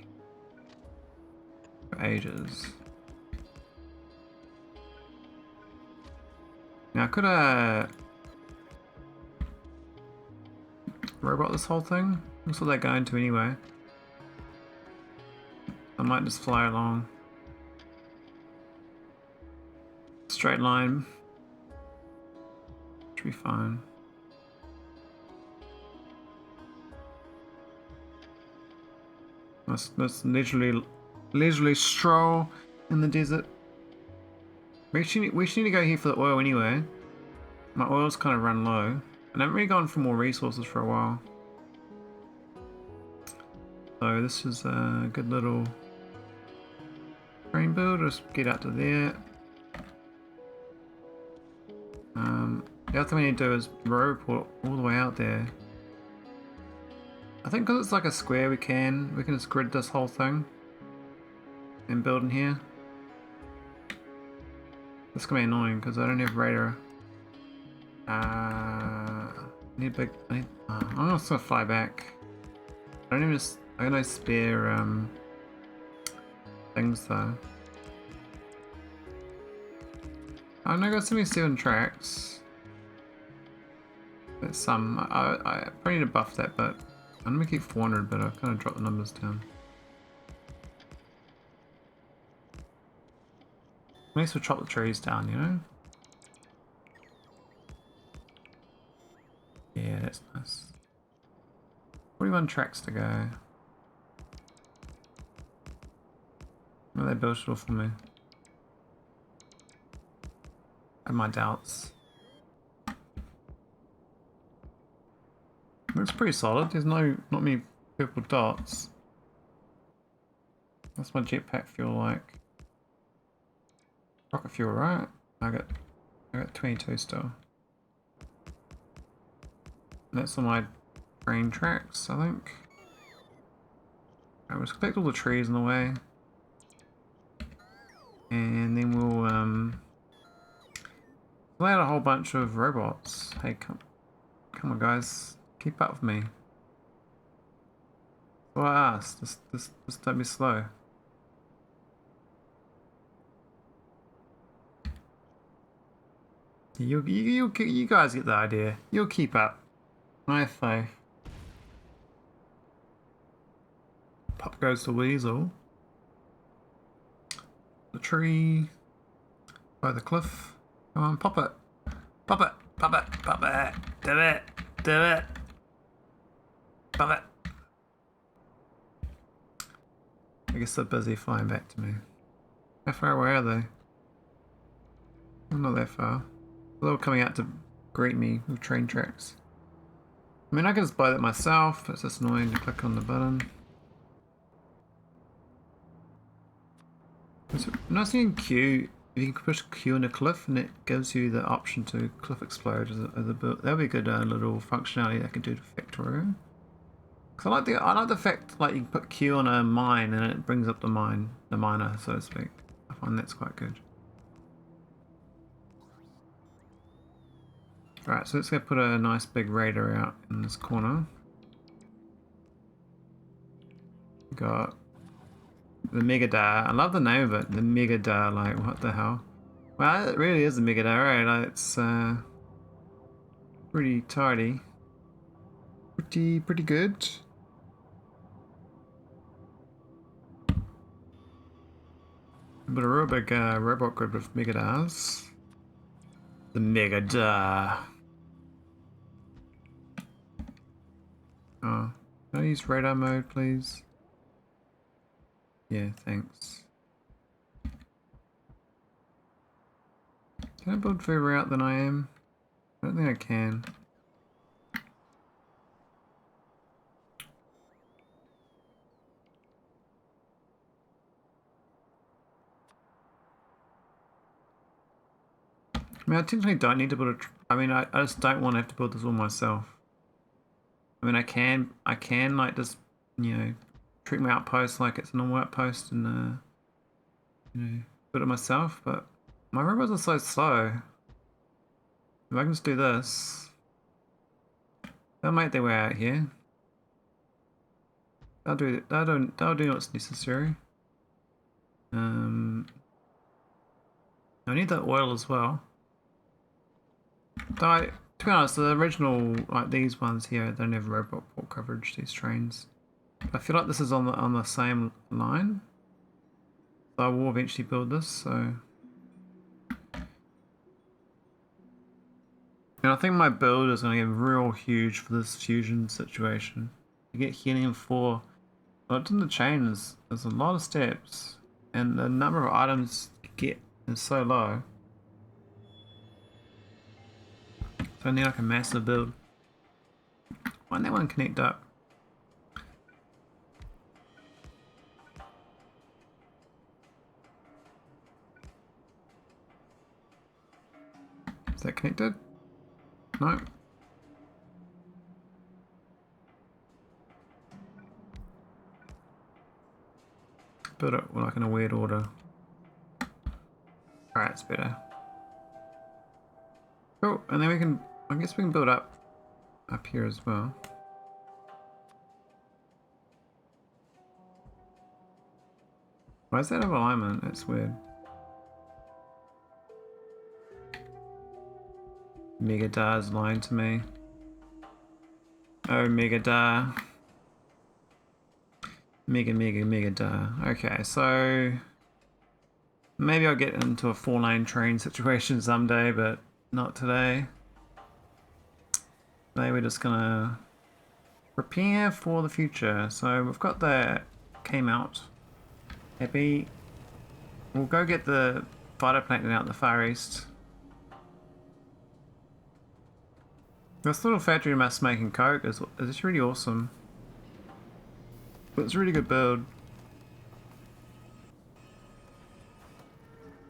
for ages. Now I could robot this whole thing. That's what they're going to anyway. I might just fly along. Straight line. Should be fine. Let's leisurely stroll in the desert. We should need to go here for the oil anyway. My oil's kind of run low. And I haven't really gone for more resources for a while. So this is a good little train build. Just get out to there. The other thing we need to do is row report all the way out there. I think because it's like a square, we can just grid this whole thing and build in here. This can be annoying because I don't have radar. I'm just gonna fly back. I got no spare things though. I got 77 tracks. That's some. I probably need to buff that, but I'm gonna keep 400, but I kind of dropped the numbers down. At least we'll chop the trees down, you know? Yeah, that's nice. 41 tracks to go. Well, they built it all for me. I have my doubts. Looks pretty solid. There's not many purple dots. What's my jetpack fuel like? Rocket fuel, right? I got 22 still. And that's on my train tracks, I think. Alright, let's collect all the trees in the way. And then we'll lay out a whole bunch of robots. Hey, come on guys, keep up with me. Well, I asked, just don't be slow. You guys get the idea. You'll keep up. I have faith. Pop goes the weasel. The tree. By the cliff. Come on, pop it. Pop it. Pop it. Pop it. Do it. Do it. Pop it. I guess they're busy flying back to me. How far away are they? Well, not that far. They're all coming out to greet me with train tracks. I mean, I can just buy that myself. It's just annoying to click on the button. It's nice in Q. If you can push Q on a cliff, and it gives you the option to cliff explode as a build. That'll be a good little functionality I can do to Factorio. Cause I like the fact like you can put Q on a mine and it brings up the miner, so to speak. I find that's quite good. Alright, so let's go put a nice big raider out in this corner. Got the Megadar. I love the name of it, the Megadar, like what the hell? Well, it really is a Megadar, right? Like, it's pretty tidy. Pretty good. But a real big robot grid with Megadars. The Megadar. Oh, can I use radar mode, please? Yeah, thanks. Can I build further out than I am? I don't think I can. I mean, I technically don't need to build I mean, I just don't want to have to build this all myself. I mean, I can like just, you know, treat my outpost like it's a normal outpost and, you know, build it myself, but my robots are so slow. If I can just do this, they'll make their way out here. They'll do what's necessary. I need that oil as well. Though to be honest, the original, like these ones here, don't have robot port coverage, these trains. I feel like this is on the same line. So I will eventually build this, so. And I think my build is going to get real huge for this fusion situation. You get helium-4. But in the chain there's a lot of steps, and the number of items you get is so low. So I need like a massive build. Why didn't that one connect up? Is that connected? No. Build it like in a weird order. Alright, it's better. Cool, and then I guess we can build up here as well. Why is that out of alignment? That's weird. Megadar's lying to me. Oh, Megadar. Megadar. Okay, so maybe I'll get into a 4-lane train situation someday, but not today. Today we're just gonna prepare for the future. So we've got the came out. Happy. We'll go get the phytoplankton out in the Far East. This little factory mass making coke is really awesome. It's a really good build.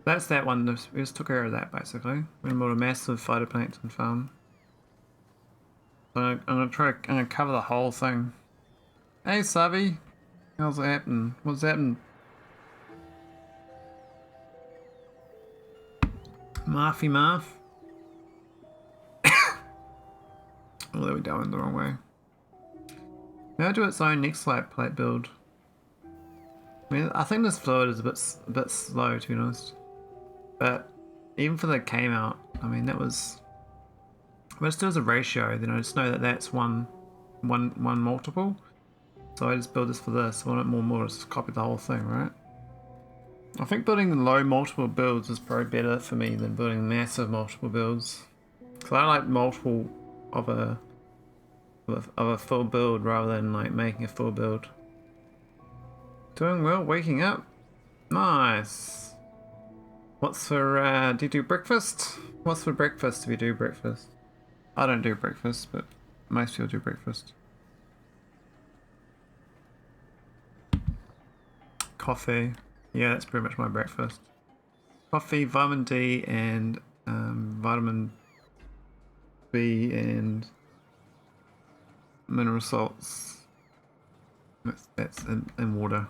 That's that one. We just took care of that basically. We're gonna build a massive phytoplankton farm. So I'm gonna cover the whole thing. Hey Savi, how's it happening? What's happening? Marfy Marf. Oh, there we go, in the wrong way. Now do its own next light plate build. I mean, I think this fluid is a bit slow to be honest. But even for the came out, I mean that was. But it still has a ratio. Then I just know that that's one multiple. So I just build this for this. I want it more. Just copy the whole thing, right? I think building low multiple builds is probably better for me than building massive multiple builds. Because I like multiple of a full build rather than like making a full build. Doing well, waking up. Nice. What's for, do you do breakfast? What's for breakfast if you do breakfast? I don't do breakfast, but most people do breakfast. Coffee. Yeah, that's pretty much my breakfast. Coffee, vitamin D, and vitamin B, and mineral salts. That's and water.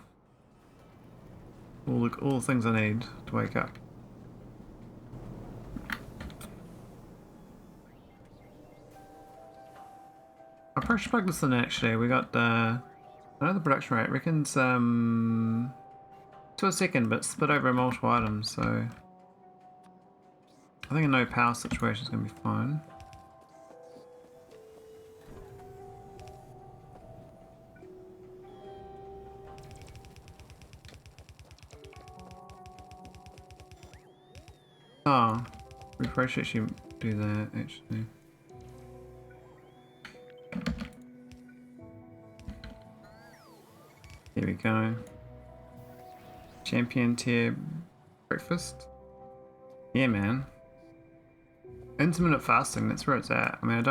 All the things I need to wake up. I probably should plug this in actually. We got I know the production rate reckons to a second, but split over multiple items, so I think a no power situation is gonna be fine. Oh, we probably should actually do that actually. Here we go. Champion tier breakfast. Yeah, man. Intermittent fasting, that's where it's at. I mean,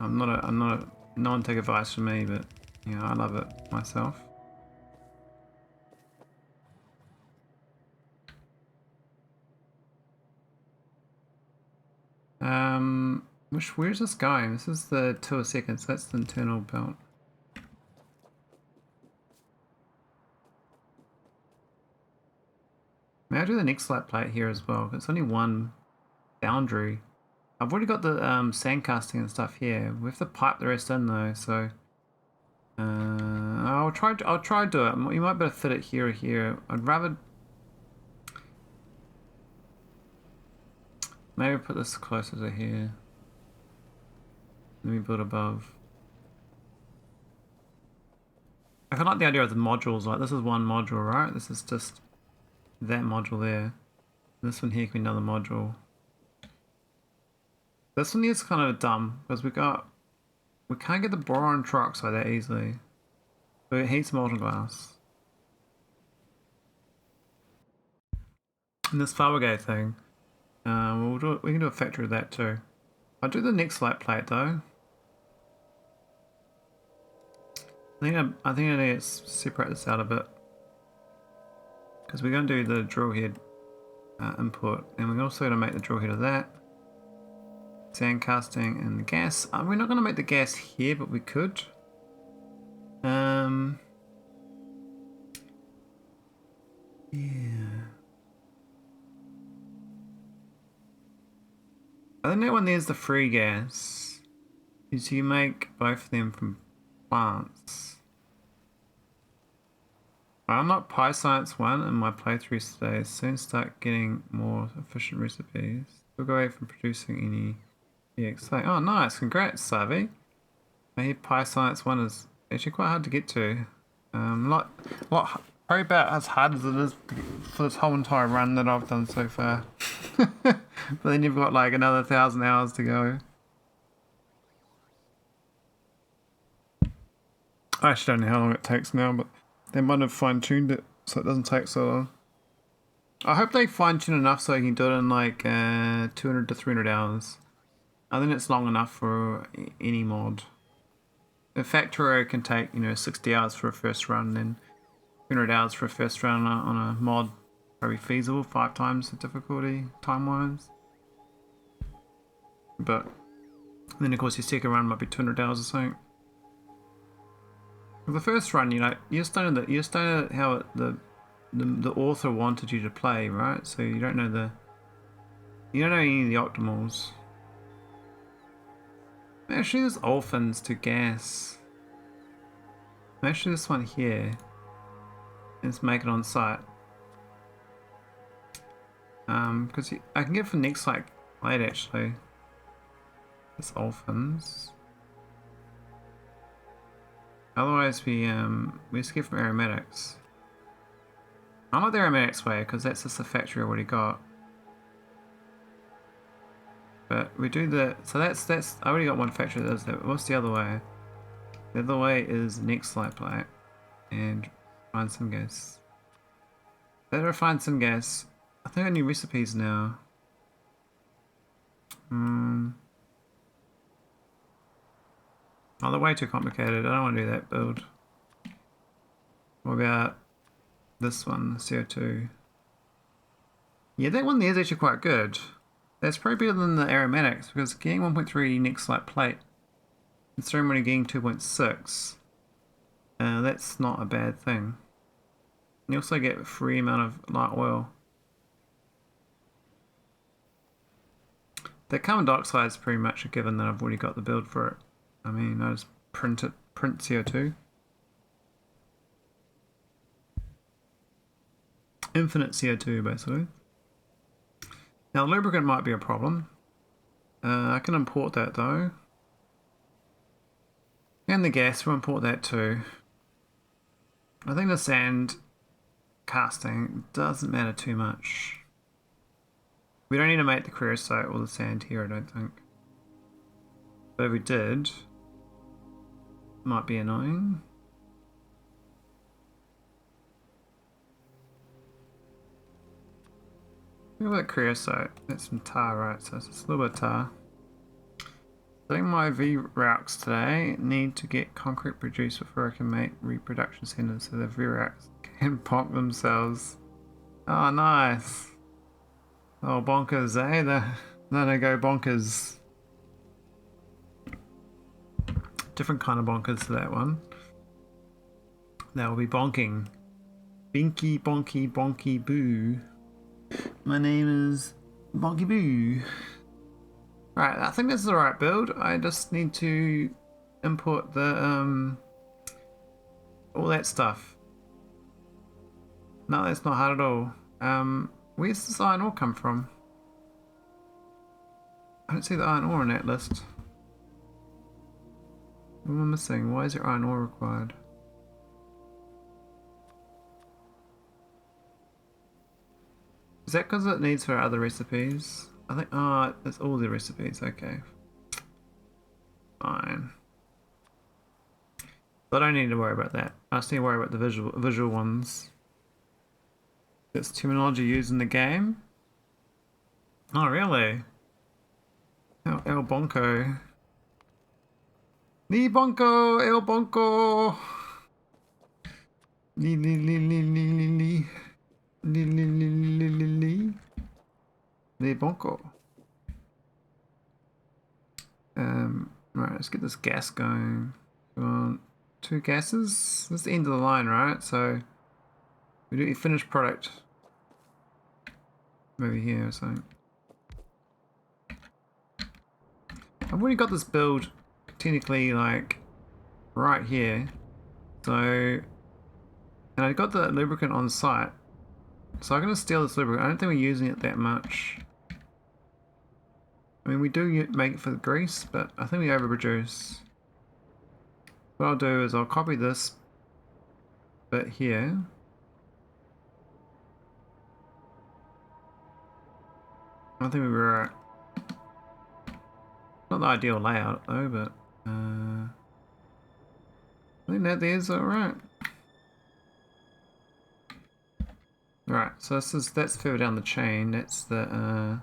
I'm not a, no one take advice from me, but, you know, I love it myself. Where's this going? This is the 2 a second, so that's the internal belt. May I do the next light plate here as well? It's only one boundary. I've already got the sand casting and stuff here. We have to pipe the rest in though, so I'll try to do it. You might better fit it here or here. I'd rather maybe put this closer to here. Let me build above. I kind of like the idea of the modules. Like this is one module, right? This is just that module there. This one here can be another module. This one is kind of dumb because we can't get the boron trioxide that easily. So it heats molten glass. And this Fabergé thing, we can do a factory of that too. I'll do the next light plate though. I think I need to separate this out a bit because we're going to do the drill head input, and we're also going to make the drill head of that. Sand casting and the gas. We're not going to make the gas here, but we could. Yeah. I think that one there's the free gas. So you make both of them from plants. I'm not Pi Science 1 in my playthrough today. Soon start getting more efficient recipes. We'll go away from producing any EXA. Oh nice, congrats Savi. I hear Pi Science 1 is actually quite hard to get to. Probably about as hard as it is for this whole entire run that I've done so far. But then you've got like another 1,000 hours to go. I actually don't know how long it takes now, but they might have fine-tuned it so it doesn't take so long. I hope they fine-tune enough so you can do it in like 200 to 300 hours. I think it's long enough for any mod. The Factorio can take, 60 hours for a first run, and then 300 hours for a first run on a mod probably feasible, 5 times the difficulty time-wise. But then of course your second run might be 200 hours or something. For the first run, you know, you just don't know how the author wanted you to play, right? So you don't know any of the optimals. Actually, there's orphans to gas. Actually, this one here. Let's make it on site. Because I can get for next like late actually. It's orphans. Otherwise, we just get from aromatics. I like the aromatics way because that's just the factory already got. But we do the that's I already got one factory that does that. What's the other way? The other way is next light plate and find some gas. Better find some gas. I think I need recipes now. Oh, they're way too complicated. I don't want to do that build. What about this one, CO2? Yeah, that one there is actually quite good. That's probably better than the aromatics because getting 1.3 next light plate and ceremony getting 2.6. That's not a bad thing. You also get a free amount of light oil. The carbon dioxide is pretty much a given that I've already got the build for it. I mean, I just print CO2. Infinite CO2 basically. Now lubricant might be a problem. I can import that though. And the gas, we'll import that too. I think the sand casting doesn't matter too much. We don't need to make the creosote or the sand here, I don't think. But if we did, it might be annoying. Look at that creosote. That's some tar, right? So it's a little bit of tar. I think my V-routes today need to get concrete produced before I can make reproduction centers so the V-routes can bonk themselves. Oh, nice. Oh, bonkers, eh? They go bonkers. Different kind of bonkers to that one. That will be bonking. Binky, bonky, bonky, boo. My name is Bonky Boo. Right, I think this is the right build. I just need to import the all that stuff. No, that's not hard at all. Where's this iron ore come from? I don't see the iron ore on that list. What am I missing? Why is there iron ore required? Is that because it needs for other recipes? I think, oh, it's all the recipes, okay. Fine. But I don't need to worry about that. I just need to worry about the visual ones. That's terminology used in the game. Oh, really? El Bonko. Ni Bonko, El Bonko. Li. The Bonko. Right, let's get this gas going. Come on, 2 gases. This is the end of the line, right? So we do a finished product over here or something. I've already got this build technically like right here. So, and I got the lubricant on site. So I'm going to steal this lubricant. I don't think we're using it that much. I mean, we do make it for the grease, but I think we overproduce. What I'll do is I'll copy this bit here. I think we were right. Not the ideal layout though, but I think that there's alright. Right, so that's further down the chain. That's the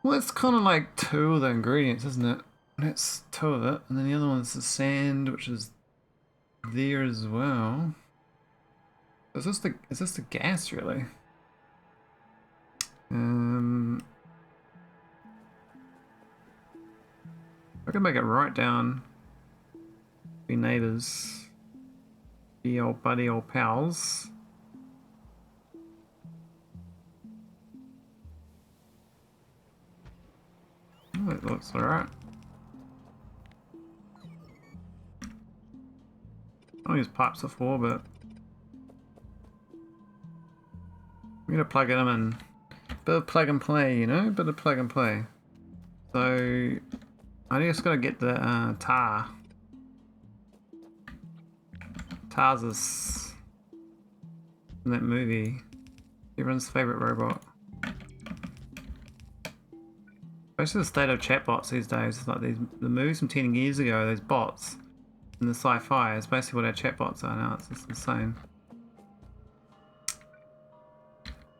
well, it's kind of like 2 of the ingredients, isn't it? That's 2 of it, and then the other one's the sand, which is there as well. Is this the gas really? I can make it right down. Be neighbours. Be old buddy, old pals. Oh, it looks alright. I don't use pipes before, but I'm gonna plug them in. Bit of plug and play, you know? Bit of plug and play. So I just gotta get the tar. Tarsus in that movie. Everyone's favourite robot. Basically the state of chatbots these days is like the movies from 10 years ago, those bots in the sci-fi is basically what our chatbots are now. It's just insane.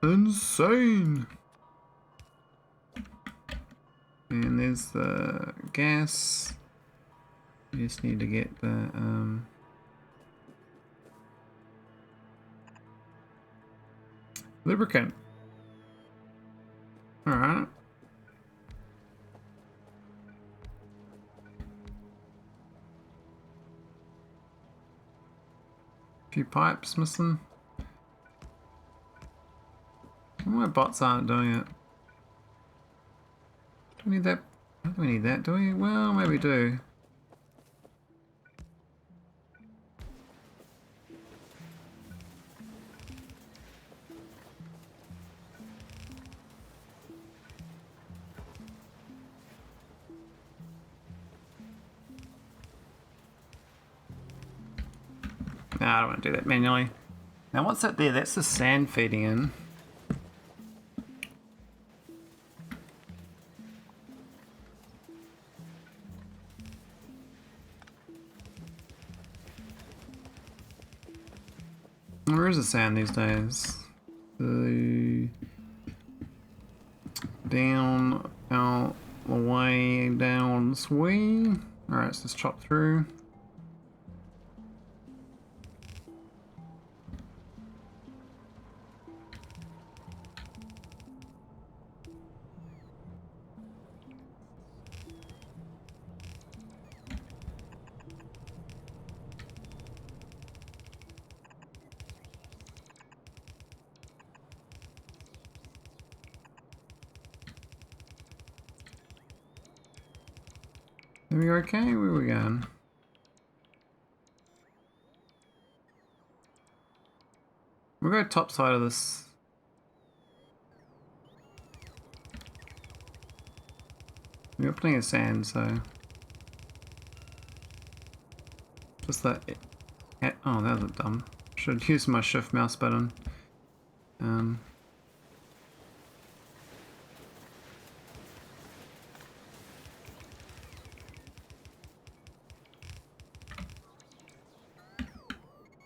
Insane! And there's the gas. You just need to get the lubricant. Alright. Few pipes missing. My bots aren't doing it. Do we need that? Do we need that? Do we? Well, maybe we do. Nah, I don't want to do that manually. Now what's that there? That's the sand feeding in. Where is the sand these days? Down, out, the way, down this way. Alright, let's just chop through. Are we okay? Where are we going? We'll go top side of this. We got plenty of sand, so just that. Oh, that was dumb. Should use my shift mouse button.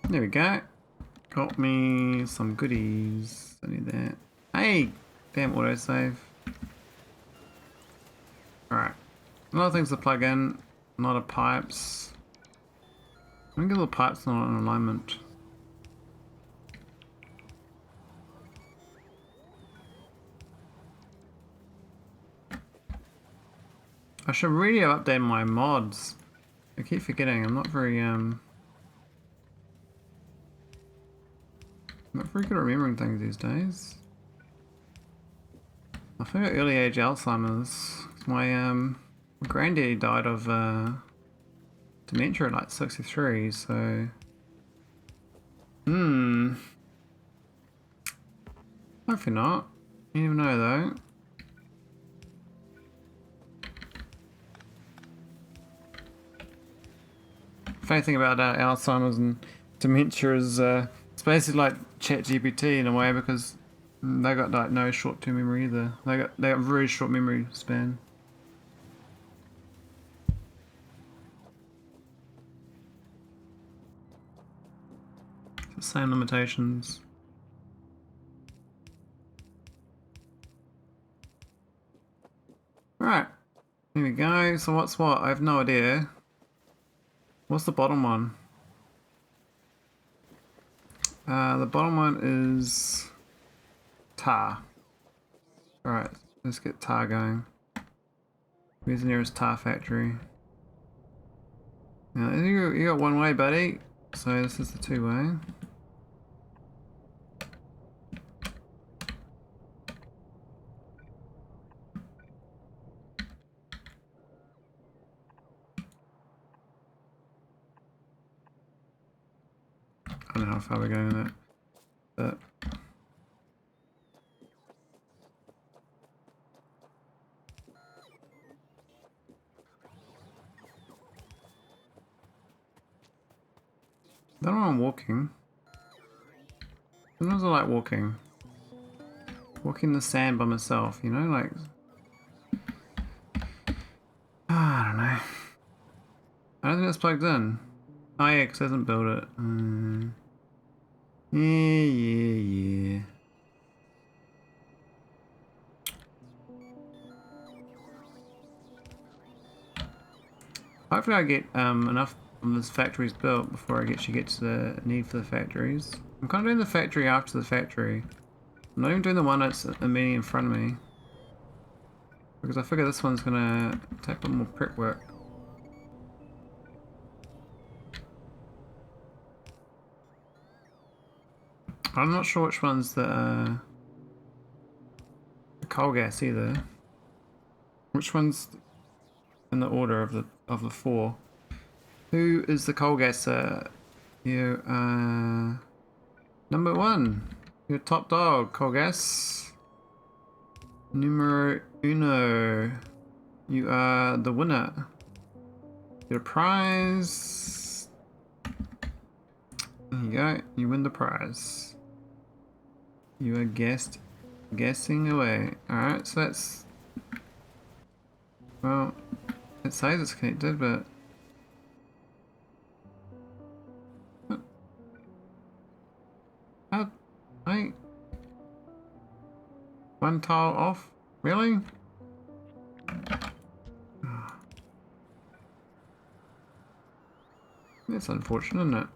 There we go. Got me some goodies. I need that. Hey! Damn autosave. Alright. A lot of things to plug in. A lot of pipes. I think the little pipes not in alignment. I should really have updated my mods. I keep forgetting. I'm not very not very good at remembering things these days. I think early age Alzheimer's. My granddaddy died of dementia at like 63, so hopefully not. You never know though. Funny thing about Alzheimer's and dementia is it's basically like ChatGPT in a way, because they got like no short-term memory either. They got very short memory span. It's the same limitations. Alright, here we go. So what's what? I have no idea. What's the bottom one? The bottom one is tar. Alright, let's get tar going. Where's the nearest tar factory? Now, you got one way, buddy. So this is the two-way. I don't know how far we're going in that, but I don't know why I'm walking. Sometimes I like walking. Walking the sand by myself, you know, like I don't know. I don't think it's plugged in. Oh yeah, because it hasn't built it. Yeah. Hopefully I get enough of this factories built before I actually get to the need for the factories. I'm kind of doing the factory after the factory. I'm not even doing the one that's immediately in front of me. Because I figure this one's gonna take a little more prep work. I'm not sure which one's the coal gas either. Which one's in the order of the four? Who is the coal gas? You number one. Your top dog, coal gas. Numero uno. You are the winner. Your prize. There you go. You win the prize. You are guessing away. Alright, so that's... Well, it says it's connected, but... How... Wait... One tile off? Really? That's unfortunate, isn't it?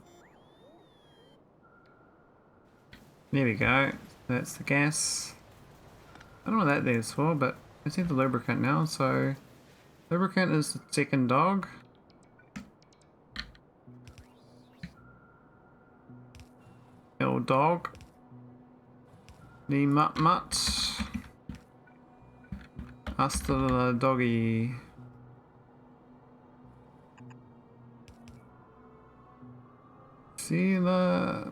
There we go. That's the gas. I don't know what that there's for, but I see the lubricant now, so... Lubricant is the second dog. El dog. The mutt. Hasta la doggy. See the...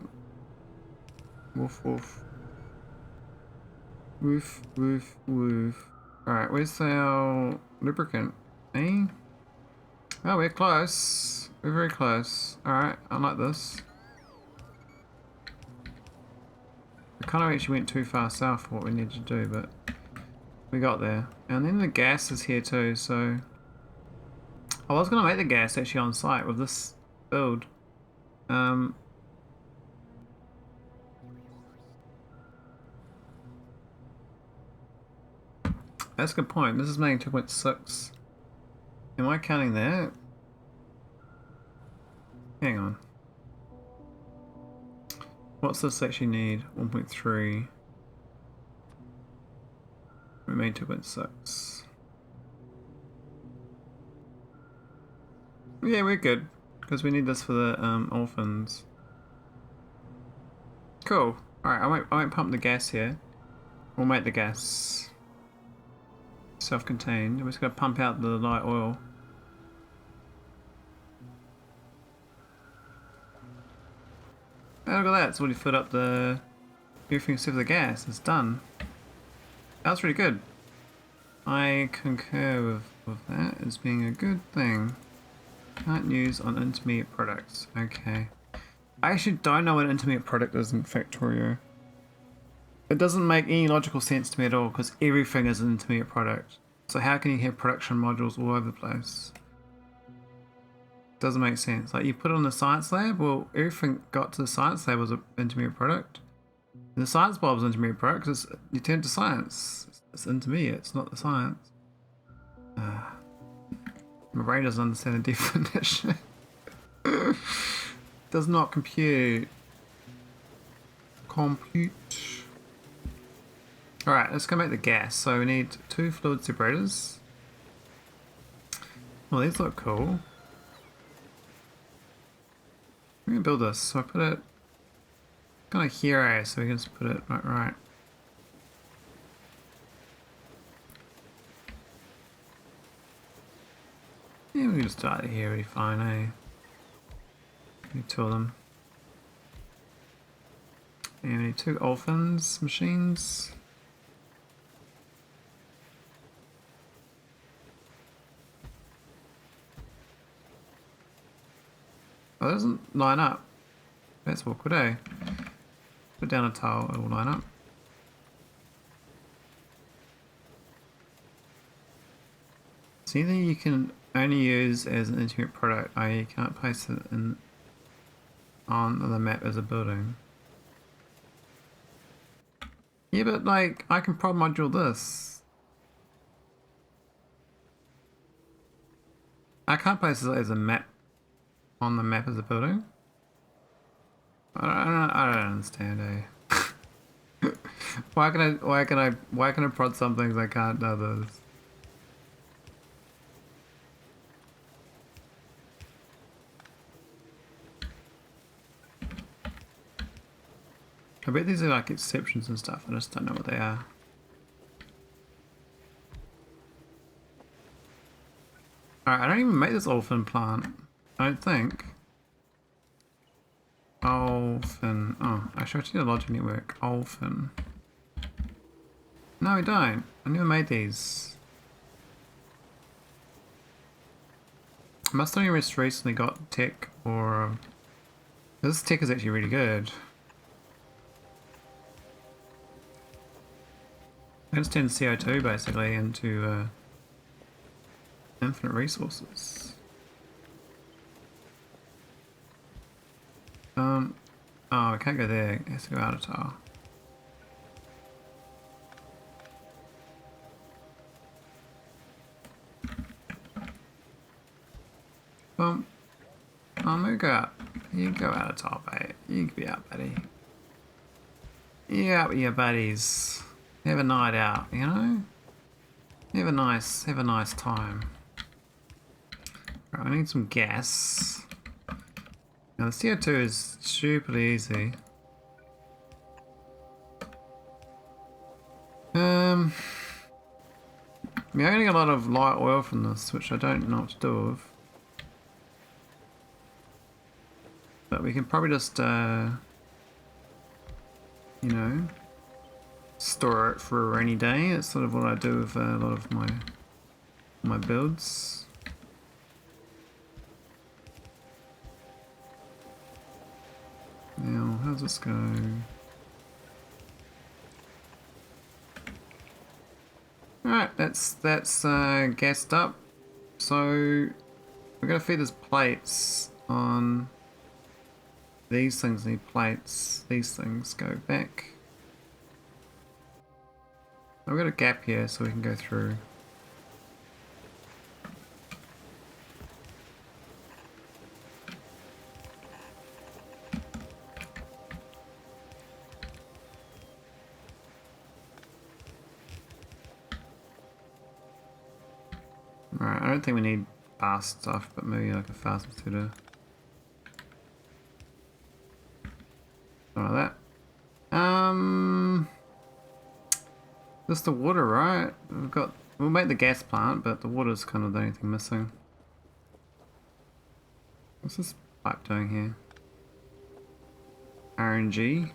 Woof woof. Woof woof woof. Alright, where's our lubricant? Eh? Oh, we're close. We're very close. Alright, I like this. We kind of actually went too far south for what we needed to do, but we got there. And then the gas is here too, so... I was going to make the gas actually on site with this build. That's a good point. This is making 2.6. Am I counting that? Hang on. What's this actually need? 1.3. We made 2.6. Yeah, we're good. Because we need this for the orphans. Cool. Alright, I won't pump the gas here. We'll make the gas self-contained. We're just going to pump out the light oil. Oh, look at that. It's already filled up the... everything except for the gas. It's done. That was really good. I concur with that as being a good thing. Can't use on intermediate products. Okay. I actually don't know what an intermediate product is in Factorio. It doesn't make any logical sense to me at all because everything is an intermediate product. So how can you have production modules all over the place? Doesn't make sense. Like you put it on the science lab, well everything got to the science lab was an intermediate product. And the science bulb is an intermediate product because you turn to science. It's intermediate, it's not the science. My brain doesn't understand the definition. Does not compute. compute. Alright, let's go make the gas. So we need 2 fluid separators. Well, these look cool. We're gonna build this. So I put it kind of here, so we can just put it right. Yeah, we can just start it here, really fine, eh? We need 2 of them. And we need 2 orphans machines. Oh, that doesn't line up. That's awkward, eh? Put down a tile, it will line up. It's either you can only use as an intermediate product, i.e. you can't place it in on the map as a building. Yeah, but like, I can prod module this. I can't place it as a map on the map as a building. I don't understand, eh? why can I prod some things I can't do others? I bet these are like exceptions and stuff, I just don't know what they are. Alright, I don't even make this orphan plant, I don't think. Orphan. Oh, actually I need a logic network. Orphan. No, I don't. I never made these. I must have only just recently got tech, or... This tech is actually really good. I just turn CO2 basically into infinite resources. Oh, I can't go there. It has to go out of tile. I'm gonna go out. You can go out of tile, mate. You can be out, buddy. You out with your buddies. Have a night out, you know? Have a nice time. Right, I need some gas. Now the CO2 is super easy. We're getting a lot of light oil from this, which I don't know what to do with. But we can probably just, you know, store it for a rainy day. It's sort of what I do with a lot of my builds. Now, how's this go? Alright, that's gassed up. So we're gonna feed these plates on these things. Need plates. These things go back. I've got a gap here so we can go through. Alright, I don't think we need fast stuff, but maybe like a fast mosquito. Something like that. Just the water, right? We'll make the gas plant, but the water's kind of the only thing missing. What's this pipe doing here? RNG.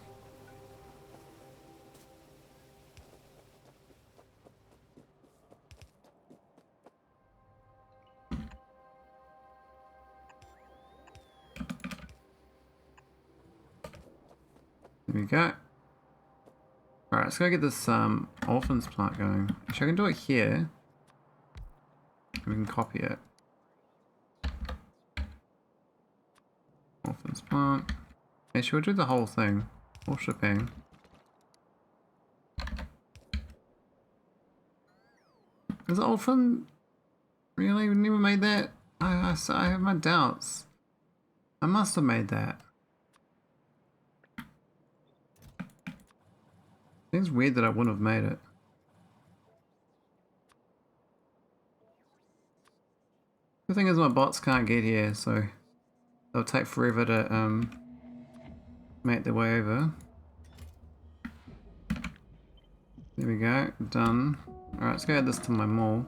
There we go. Alright, let's go get this orphans plant going. Actually, I can do it here. We can copy it. Orphans plant. Actually, we'll do the whole thing. All shipping. Is it orphan? Really? We never made that? I have my doubts. I must have made that. Seems weird that I wouldn't have made it. The thing is my bots can't get here, so they'll take forever to make their way over. There we go, done. Alright, let's go add this to my mall.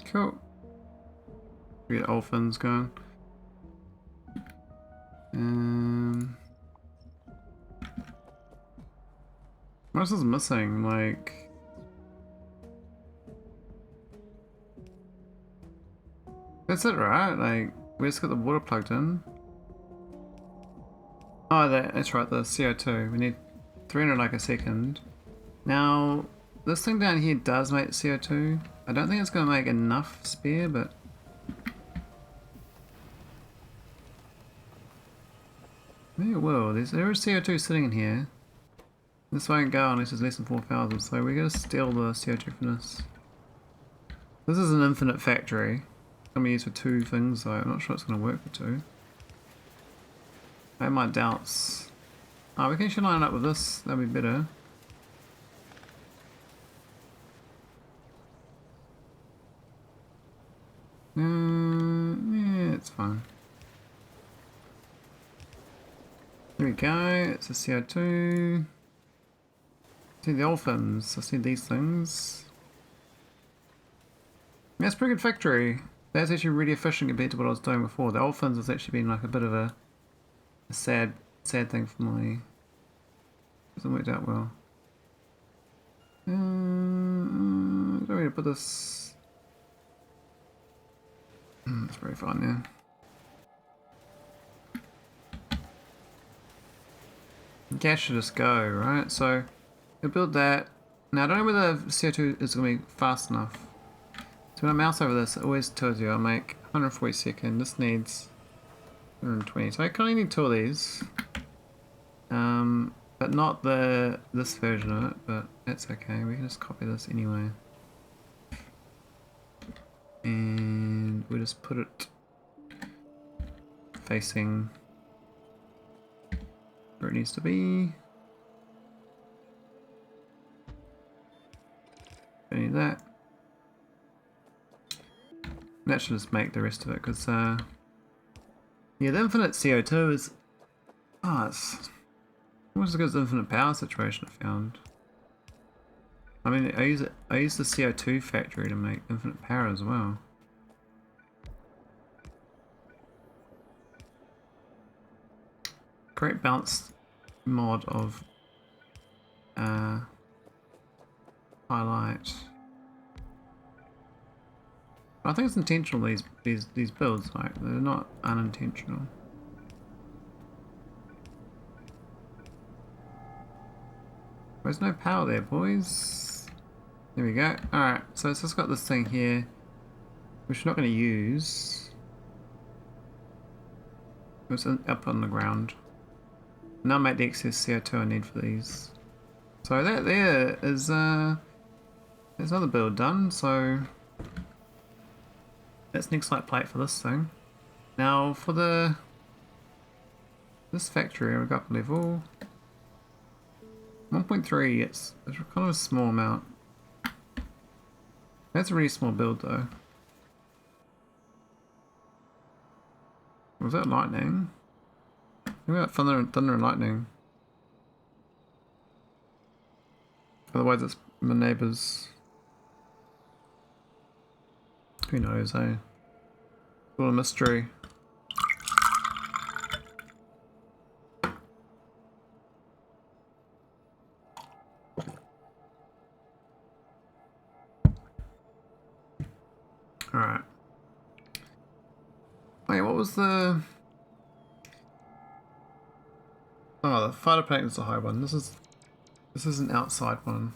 Cool. We get orphans going. What else is missing? Like, that's it, right? Like, we just got the water plugged in. Oh, that's right, the CO2. We need 300 like a second. Now, this thing down here does make CO2. I don't think it's going to make enough spare, but... maybe it will. There is CO2 sitting in here. This won't go unless it's less than 4,000, so we're going to steal the CO2 from this. This is an infinite factory. It's going to be used for 2 things though. I'm not sure it's going to work for 2. I have my doubts. Oh, we can actually line it up with this. That'd be better. Yeah, it's fine. There we go. It's a CO2. See the orphans. I see these things. Yeah, it's a pretty good factory. That's actually really efficient compared to what I was doing before. The orphans has actually been like a bit of a sad thing for my... hasn't worked out well. Don't really put this... it's very fun, yeah. Gas should just go, right? So, we'll build that. Now, I don't know whether CO2 is going to be fast enough. So when I mouse over this, it always tells you I'll make 140 seconds. This needs 120. So I kind of need 2 of these. But not this version of it, but that's okay. We can just copy this anyway. And we'll just put it facing where it needs to be. Don't need that. That should just make the rest of it, because yeah, the infinite CO2 is... oh, it's almost as good as the infinite power situation I found. I mean, I use the CO2 factory to make infinite power as well. Great balanced mod of highlight. I think it's intentional, these builds, like, they're not unintentional. There's no power there, boys. There we go. Alright, so it's just got this thing here, which we're not going to use. It's up on the ground. Now make the excess CO2 I need for these. So that there is, there's another build done, so... that's next light plate for this thing. Now for this factory, we've got level 1.3. It's kind of a small amount. That's a really small build though. Was that lightning? Maybe that thunder and lightning. Otherwise, it's my neighbours. Who knows, eh? What a mystery. Alright. Wait, what was the... oh, the fighter pack is a high one. This is an outside one.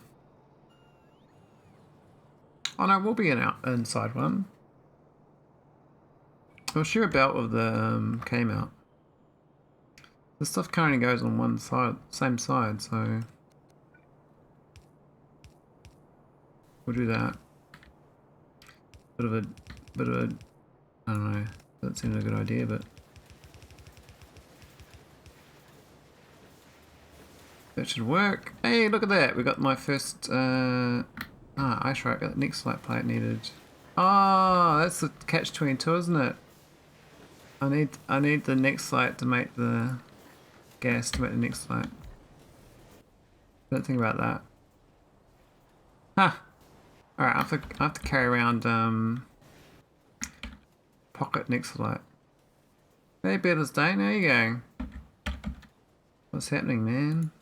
Oh no, it will be an inside one. We'll share a belt with the K-mount. This stuff currently goes on one side, same side, so we'll do that. Bit of a, I don't know. That seemed a good idea, but That should work. Hey, look at that. We got my first ice right. Got the next light plate needed. Oh, that's the catch-22, isn't it? I need the next light to make the gas to make the next light. Don't think about that. Huh. Alright, I have to carry around pocket next light. Hey Beatles Dane, how you going? What's happening, man?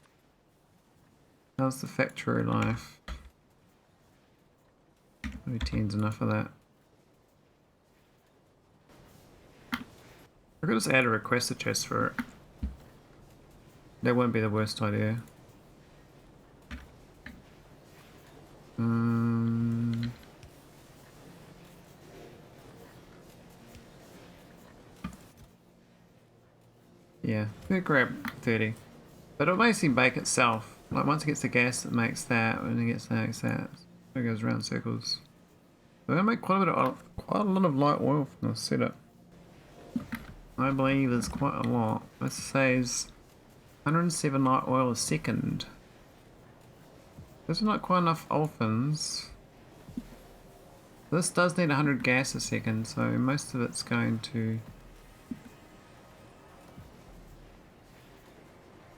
How's the factory life? Maybe 10's enough of that. I could just add a requested chest for it. That wouldn't be the worst idea. Yeah, we'll grab 30. But it'll basically bake itself. Like once it gets the gas, it makes that. When it gets that, it makes that. So it goes around in circles. We're gonna make quite a lot of light oil from this setup. I believe there's quite a lot. This says 107 light oil a second. Those are not quite enough olefins. This does need 100 gas a second, so most of it's going to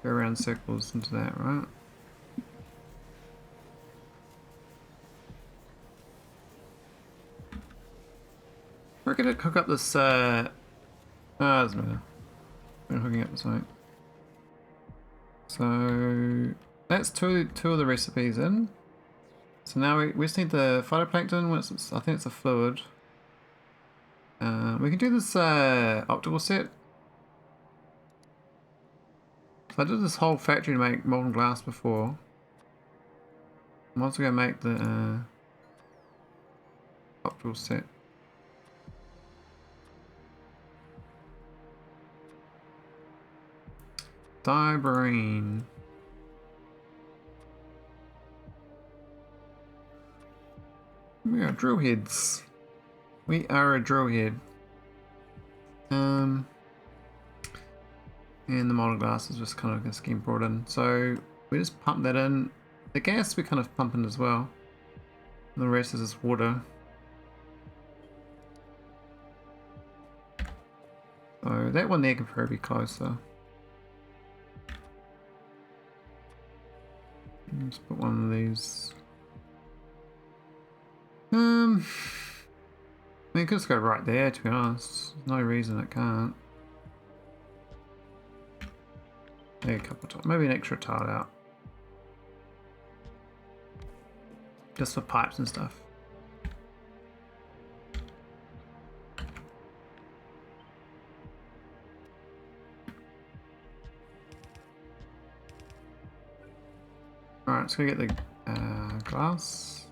go around circles into that, right? We're gonna hook up this, doesn't matter. We're hooking up this way. So that's two of the recipes in. So now we just need the phytoplankton. I think it's a fluid. We can do this optical set. So I did this whole factory to make molten glass before. I'm also going to make the optical set. Diberine. We are drill heads. We are a drill head. And the molten glass is just kind of getting brought in. So we just pump that in. The gas we kind of pump in as well. And the rest is just water. So that one there can probably be closer. Let's put one of these. I mean, it could just go right there, to be honest. There's no reason it can't. Maybe a couple tiles. Maybe an extra tile out. Just for pipes and stuff. Alright, let's go get the glass.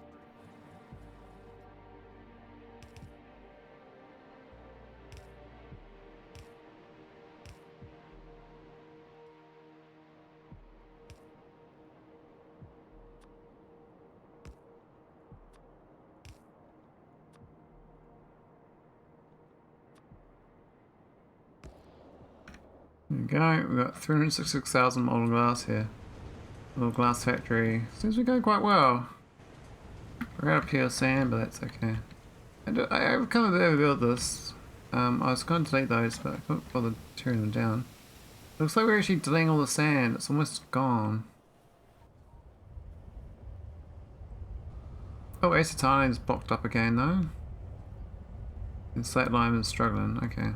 There we go, we've got 366,000 molten glass here. Little glass factory. Seems to be going quite well. We're out of pure sand, but that's okay. I've kind of overbuilt this. I was going to delete those, but I couldn't bother tearing them down. Looks like we're actually deleting all the sand. It's almost gone. Oh, acetylene is blocked up again though. And slate lime is struggling. Okay.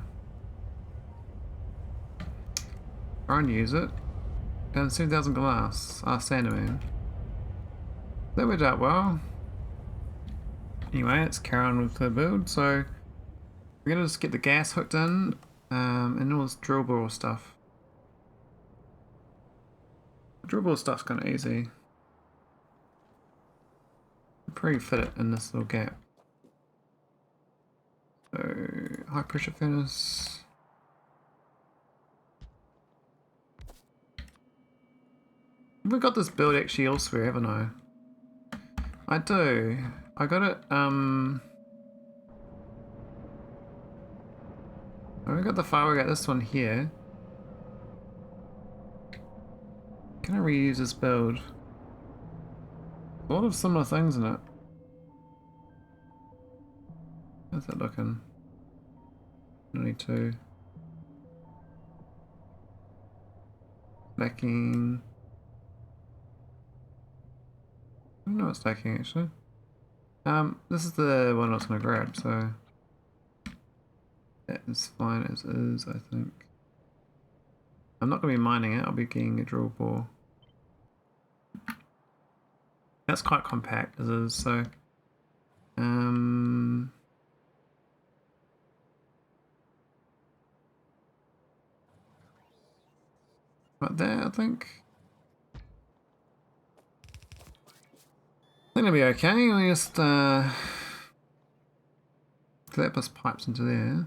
Try and use it. Down 7,000 glass. Sandaman. That worked out well. Anyway, let's carry on with the build. So we're gonna just get the gas hooked in, and all this drill bore stuff. Drill bore stuff's kind of easy. Pretty fit it in this little gap. So high pressure furnace. We've got this build actually elsewhere, haven't I? I do. I got it, we got the fire, we got this one here. Can I reuse this build? A lot of similar things in it. How's that looking? Only two. Stacking. I don't know what's stacking actually. This is the one I was gonna grab, so that is fine as is, I think. I'm not gonna be mining it, I'll be getting a drill bore. That's quite compact as is, so right there, I think. I think it'll be okay. We just collapse pipes into there.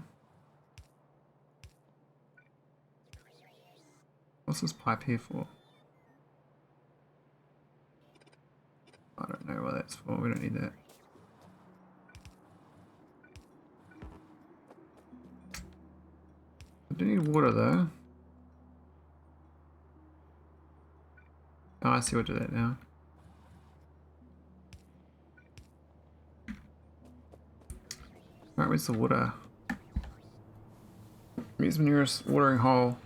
What's this pipe here for? I don't know what that's for. We don't need that. I do need water though. Oh, I see what to do that now. Alright, where's the water? Where's the nearest watering hole?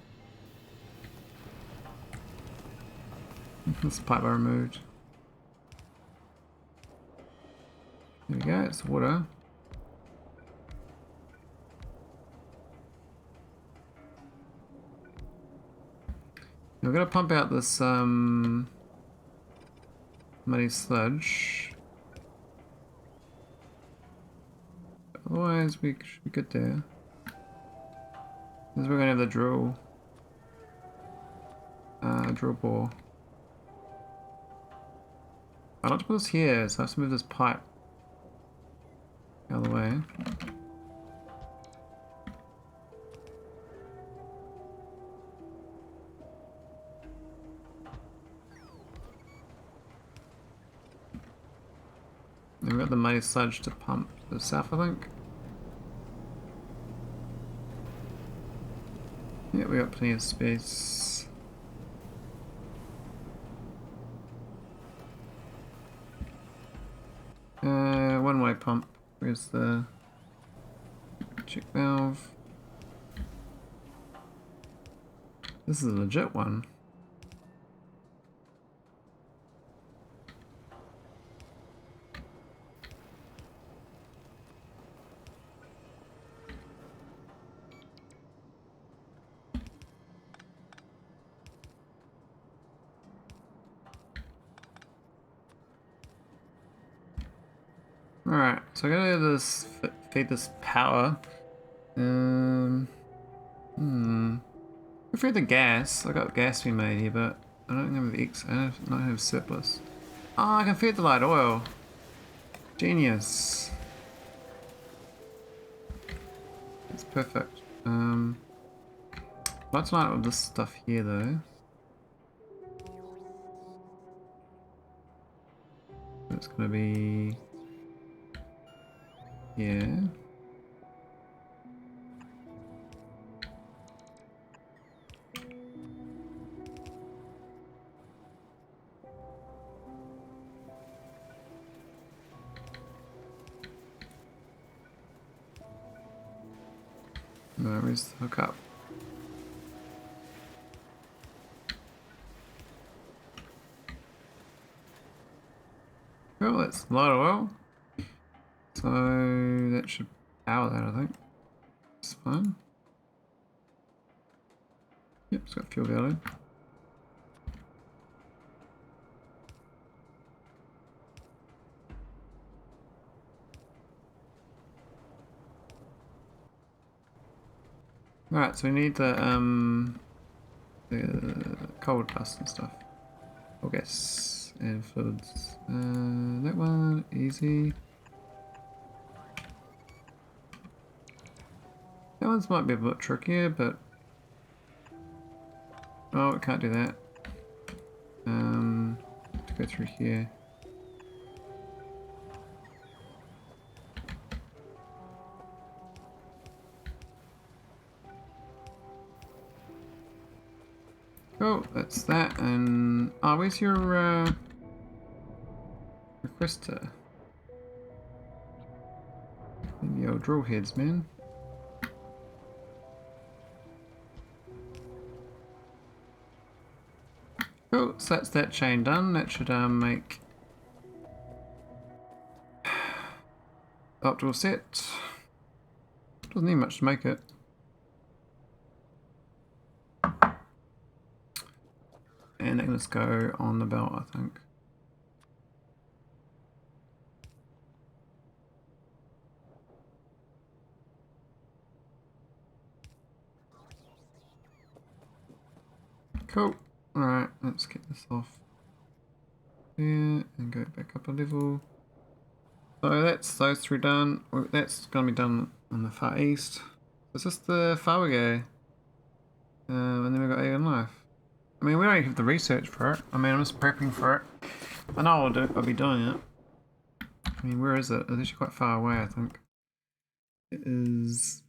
This pipe I removed. There we go, it's water. We're gonna pump out this muddy sludge. Otherwise, we should be good there. This is where we're gonna have the drill bore. I'd like to put this here, so I have to move this pipe out of the way. And we've got the muddy sludge to pump to the south, I think. Yeah, we got plenty of space. One-way pump. Where's the check valve? This is a legit one. Alright, so I gotta this feed this power. I feed the gas. I got gas to be made here, but I don't have I don't have surplus. Oh, I can feed the light oil. Genius. That's perfect. Let's light with this stuff here though. It's gonna be yeah. Where's the hookup? Well, that's light oil. So that should power that, I think. It's fine. Yep, it's got fuel value. Alright, so we need the cold dust and stuff. Or gas and fluids. That one, easy. That one's might be a bit trickier, but oh, we can't do that. To go through here. Oh, That's that, and where's your requester? Maybe old drill heads, man. Cool, so that's that chain done. That should make optical set. Doesn't need much to make it. And that can just go on the belt, I think. Cool. Alright, let's get this off there and go back up a level. So that's those three done. That's going to be done on the far east. Is this the far we go? And then we've got Alien Life. I mean, we don't have the research for it. I mean, I'm just prepping for it. I know I'll be doing it. I mean, where is it? It's actually quite far away, I think. It is...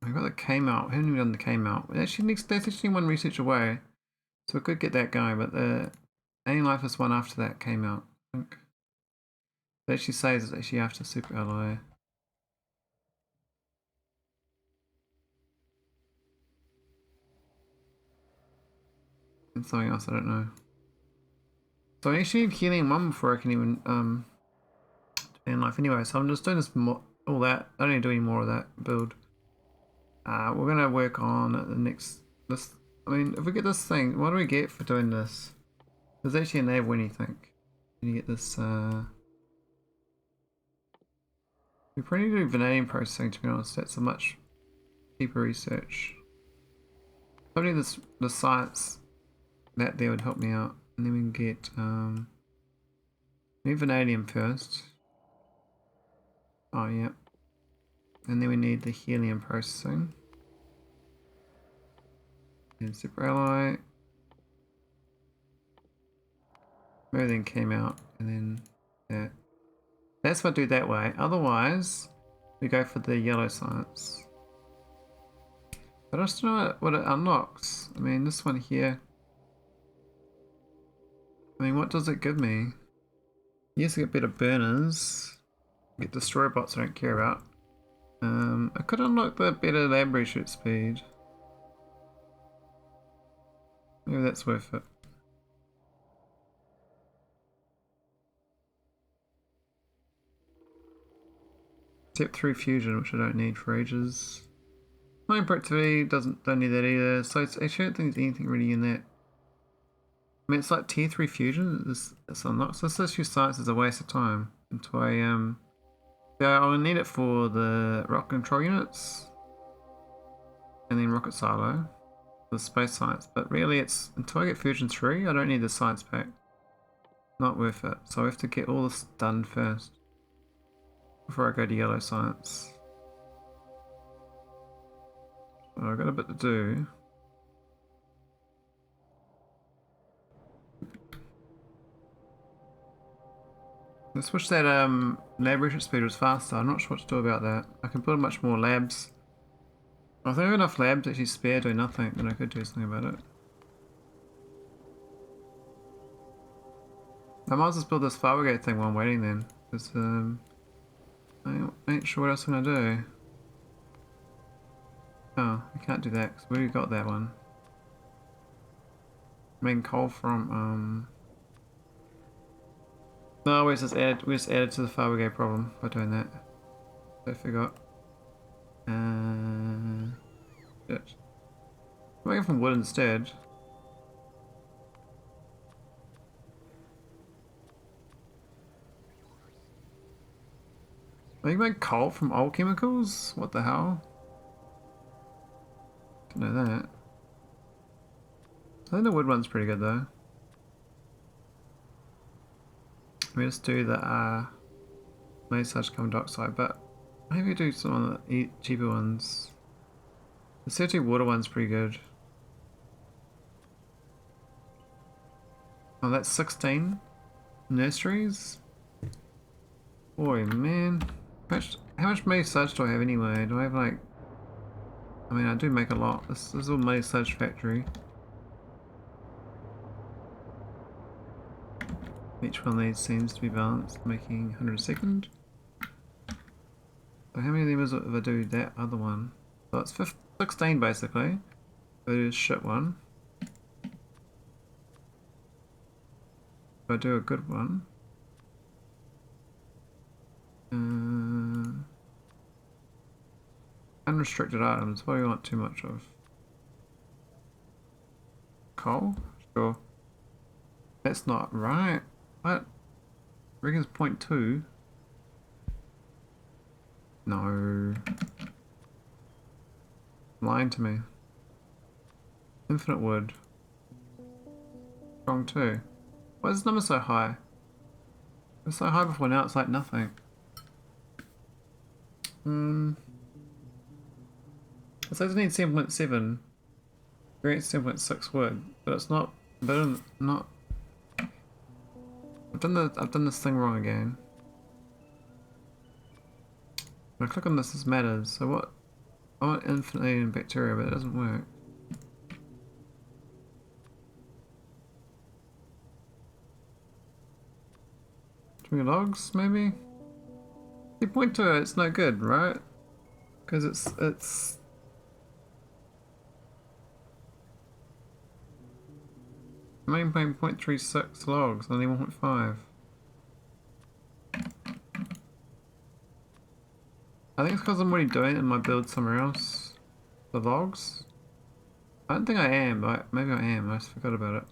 I've got the K-mount. We haven't even done the K-mount. That's actually one research away. So we could get that going, but the Alien Life is one after that K-mount, I think. It actually says it's actually after Super Alloy. And something else I don't know. So I actually need healing 1 before I can even Alien Life anyway, so I'm just doing this all that. I don't need to do any more of that build. We're gonna work on the next I mean, if we get this thing, what do we get for doing this? There's actually a nav when you think. You get this we probably need to do vanadium processing, to be honest. That's a much cheaper research. Probably the science that there would help me out. And then we can get we need vanadium first. Oh yeah. And then we need the helium processing. And super alloy. Everything came out, and then that. That's what I do that way. Otherwise, we go for the yellow science. But I just don't know what it unlocks. I mean, this one here. I mean, what does it give me? Yes, I get better burners. I get destroy bots I don't care about. I could unlock the better lab reshoot speed. Maybe that's worth it. Step 3 fusion, which I don't need for ages. Flame productivity don't need that either. So it's, actually I don't think there's anything really in that. I mean, it's like tier 3 fusion. This unlocks. So this issue science is a waste of time until I yeah, I'll need it for the rocket control units, and then rocket silo, the space science. But really, it's until I get fusion 3, I don't need the science pack. Not worth it. So I have to get all this done first before I go to yellow science. So I've got a bit to do. I wish that lab research speed was faster. I'm not sure what to do about that. I can build much more labs. I think I have enough labs to actually spare doing nothing, then I could do something about it. I might as well build this Farwagate thing while I'm waiting then, because I ain't sure what else I'm gonna do. Oh, I can't do that because we already got that one. Making coal from no, we just added to the Farwagate problem by doing that. I forgot. Shit. Make it from wood instead. Are you make coal from old chemicals? What the hell? Didn't know that. I think the wood one's pretty good though. We just do the massage carbon dioxide, but maybe do some of the cheaper ones. The CO2 water one's pretty good. Oh, that's 16 nurseries. Boy, man. How much massage do I have anyway? Do I have like I mean, I do make a lot. This is all my sludge factory. Each one of these seems to be balanced, making 100 a second. So how many of them is it if I do that other one? So it's 16 basically. If I do a shit one. If I do a good one. Unrestricted items, what do you want too much of? Coal? Sure. That's not right. What? I reckon it's 0.2. No. Lying to me. Infinite wood. Strong too. Why is this number so high? It was so high before, now it's like nothing. It says I need 7.7. Create 7.6 wood, but it's not. But not. I've done this thing wrong again. When I click on this matters. So what? I want infinitely in bacteria, but it doesn't work. Too many logs, maybe? You point to it, it's no good, right? Because it's. Main point 0.36 logs, only 1.5. I think it's because I'm already doing it in my build somewhere else. The logs? I don't think I am, but maybe I am, I just forgot about it.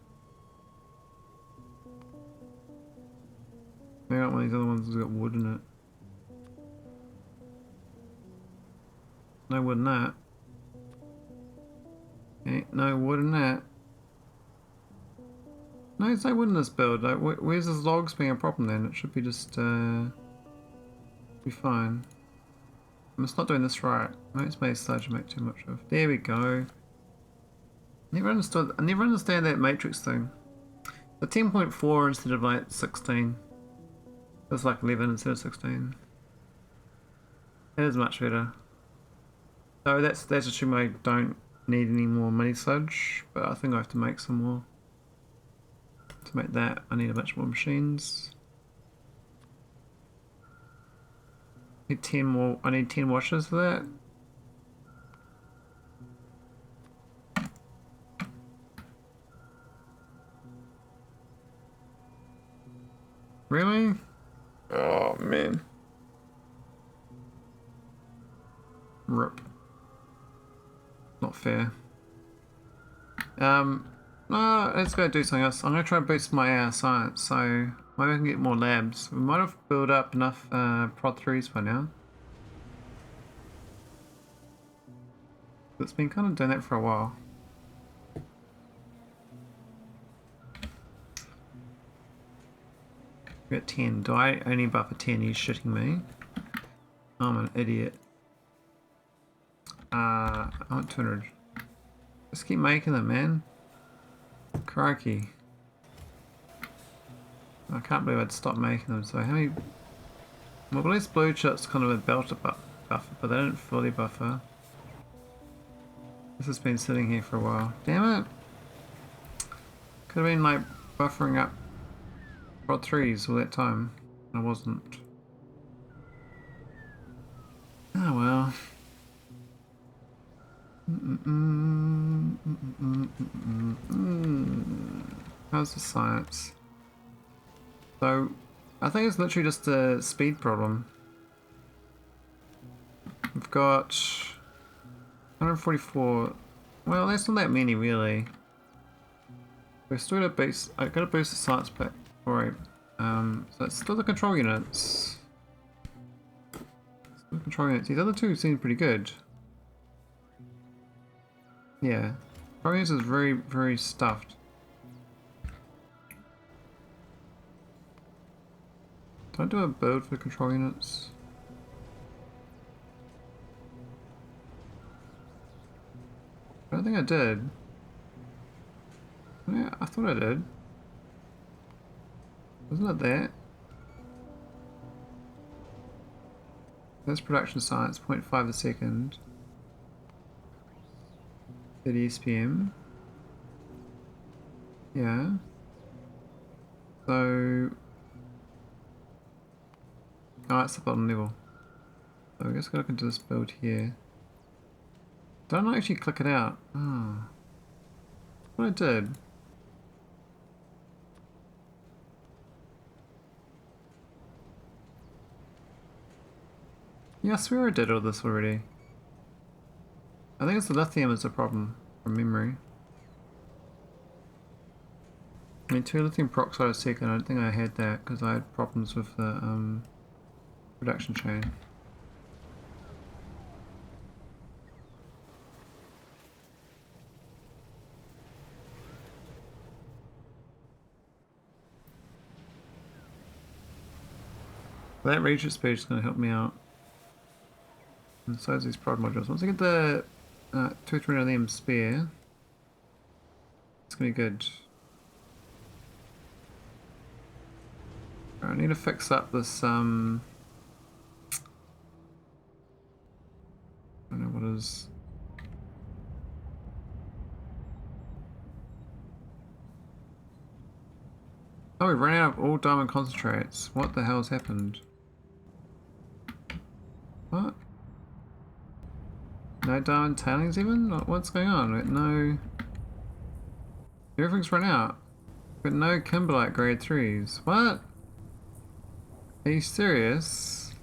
Maybe not one of these other ones that's got wood in it. No wood in that. Ain't no wood in that. No, there's no wood in this build. Like, where's this logs being a problem then? It should be just, be fine. I'm just not doing this right. Maybe it's made sludge to make too much of. There we go. I never understand that matrix thing. The 10.4 instead of like 16. It's like 11 instead of 16. That is much better. So that's assuming I don't need any more mini sludge, but I think I have to make some more. To make that, I need a bunch more machines. I need 10 more. I need 10 washers for that. Really? Oh man. Rip. Not fair. Let's go do something else. I'm gonna try and boost my science, so maybe I can get more labs. We might have built up enough prod 3s by now. It's been kind of doing that for a while. We're at 10. Do I only buff a 10? Are you shitting me? I'm an idiot. I want 200. Just keep making them, man. Crikey. I can't believe I'd stop making them, so how many... Well, at least blue chips kind of a belter buffer, but they don't fully buffer. This has been sitting here for a while. Damn it! Could have been like buffering up prod 3s all that time. I wasn't. Oh well. How's the science? So, I think it's literally just a speed problem. We've got 144. Well, that's not that many really. We're still at base. I gotta boost the science pack for it. So it's still the control units. Still the control units. These other two seem pretty good. Yeah, control units is very, very stuffed. Did I do a build for control units? I don't think I did. Yeah, I thought I did. Wasn't it that? That's production science, 0.5 a second. 30 SPM. Yeah. So... oh, it's the bottom level. So I guess gotta look into this build here. Don't I actually click it out? Oh. What I did. Yeah, I swear I did all this already. I think it's the lithium is the problem, from memory. I mean, 2 lithium peroxide a second, I don't think I had that because I had problems with the production chain. That research page is going to help me out. And so is these prod modules. Once I get the 2 or 3 of them spare, it's going to be good. I need to fix up this, I don't know what is. Oh, we ran out of all diamond concentrates. What the hell's happened? What? No diamond tailings even? What's going on? No... everything's run out. But no kimberlite grade 3s. What? Are you serious?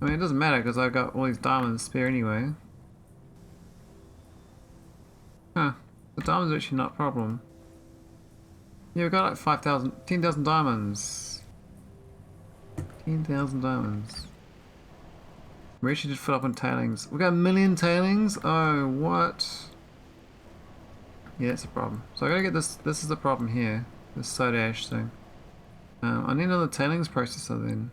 I mean, it doesn't matter because I've got all these diamonds spare anyway. Huh. The diamonds are actually not a problem. Yeah, we've got like 5,000... 10,000 diamonds. 10,000 diamonds. We actually did fill up on tailings. We got 1 million tailings? Oh, what? Yeah, that's a problem. So I gotta get this. This is the problem here. This soda ash thing. I need another tailings processor then.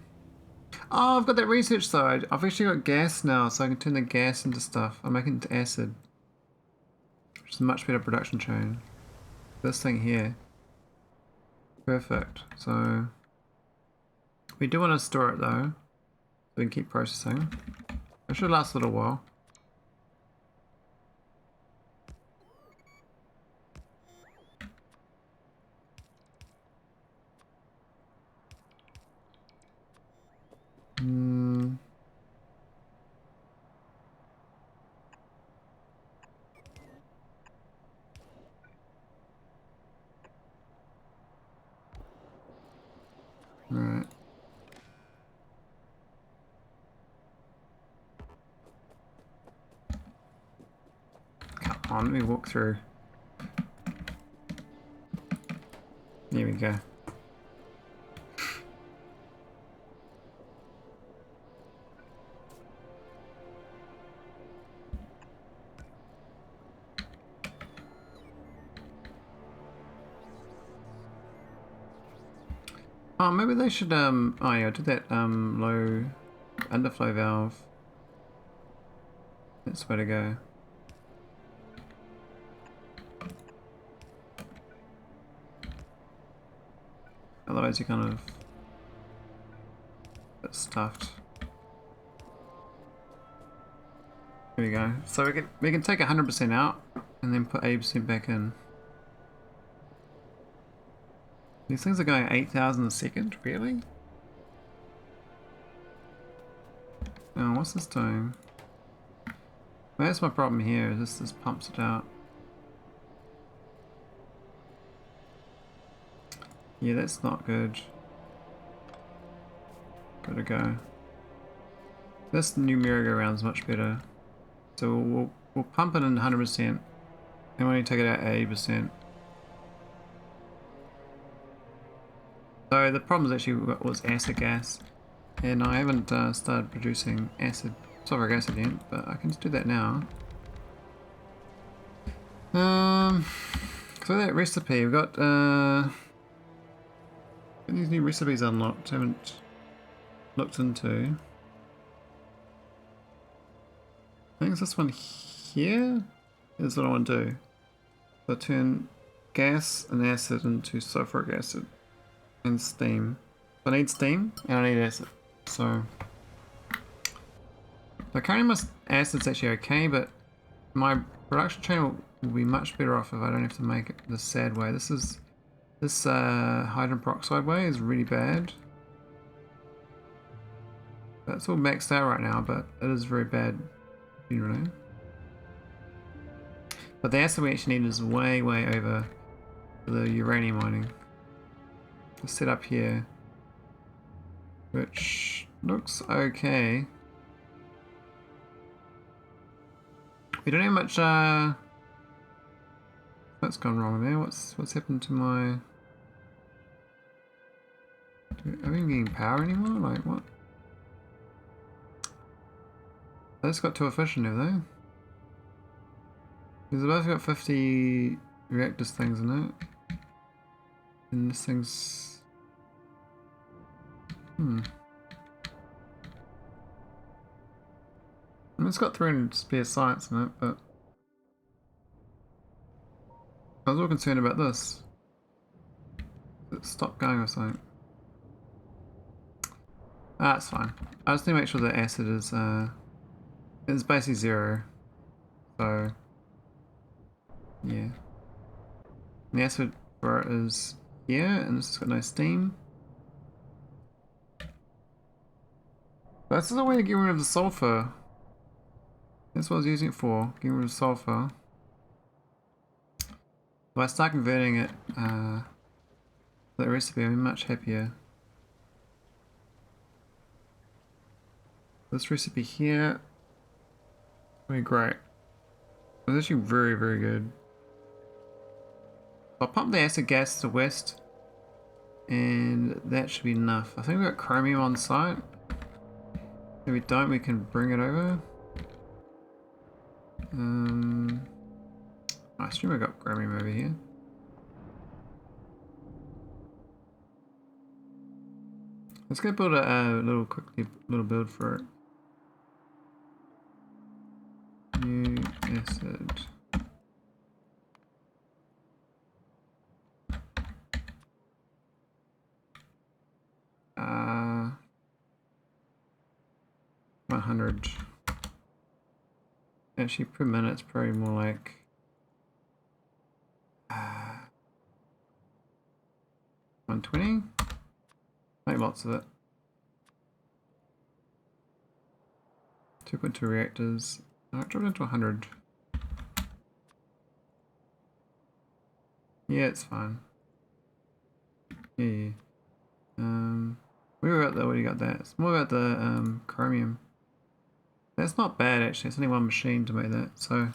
Oh, I've got that research though. I've actually got gas now, so I can turn the gas into stuff. I'm making it into acid. Which is a much better production chain. This thing here. Perfect. So we do want to store it though. So we can keep processing. It should last a little while. Right. Come on, let me walk through. There we go. Oh, maybe they should, oh yeah, I did that, low underflow valve. That's the way to go. Otherwise you're kind of a bit stuffed. Here we go. So we can take 100% out and then put 80% back in. These things are going 8,000 a second, really? Oh, what's this doing? Well, that's my problem here, is this pumps it out. Yeah, that's not good. Gotta go. This new merry-go-round's much better. So we'll pump it in 100% and we'll only take it out 80%. So the problem is actually was acid gas, and I haven't started producing sulfuric acid yet, but I can just do that now. So that recipe, we've got these new recipes unlocked, haven't looked into. I think it's this one here is what I want to do. So turn gas and acid into sulfuric acid. And steam. I need steam and I need acid. So currently my acid's actually okay, but my Production chain will be much better off if I don't have to make it the sad way. This hydrogen peroxide way is really bad. That's all maxed out right now, but it is very bad generally. But the acid we actually need is way over the uranium mining. Let's set up here, which looks okay. We don't have much. What's gone wrong there? What's happened to my? Are we getting power anymore? Like what? They just got too efficient, have they? Because they've both got 50 reactors things in it. And this thing's... I mean, it's got 300 spare sites in it, but... I was all concerned about this. It stopped going or something. Ah, it's fine. I just need to make sure the acid is, it's basically 0. So... yeah. And the acid for it is here, and this has got no steam. But this is a way to get rid of the sulfur. That's what I was using it for, getting rid of sulfur. If I start converting it, the recipe, I'll be much happier. This recipe here, really great. It's actually very good. I'll pump the acid gas to the west, and that should be enough. I think we've got chromium on site. If we don't, we can bring it over. I assume we've got chromium over here. Let's go build a little build for it. New acid. Uh, 100. Actually, per minute, it's probably more like 120. Make lots of it. 2.2 reactors. No, drop it into 100. Yeah, it's fine. Yeah. We were about the, what do you got that? It's more about the chromium. That's not bad actually, it's only one machine to make that, so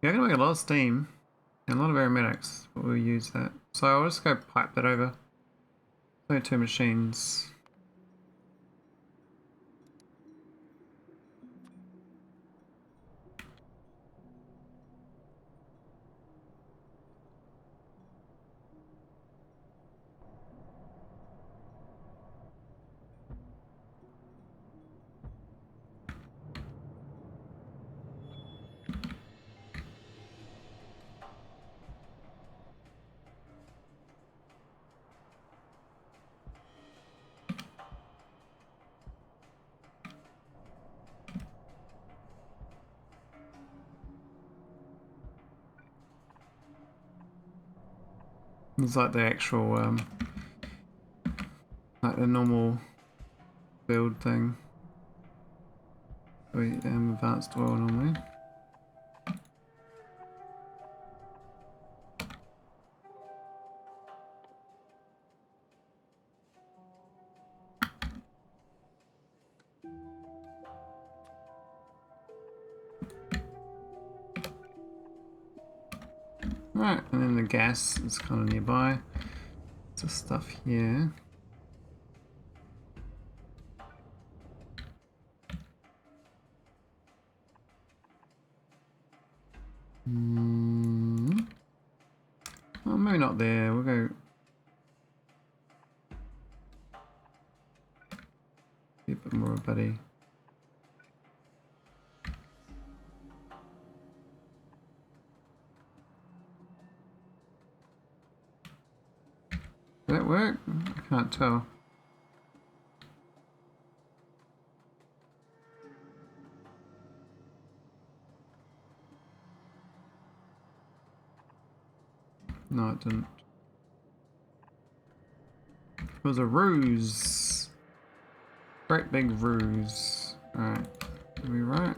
yeah, I'm gonna make a lot of steam and a lot of aromatics, but we'll use that. So I'll just go pipe that over. Only 2 machines. It's like the actual, like the normal build thing. Advanced oil normally. Right, and then the gas is kind of nearby. This stuff here. Well, maybe not there. We'll go. Be a bit more buddy. Does that work? I can't tell. No, it didn't. It was a ruse. Great big ruse. Alright. Are we right?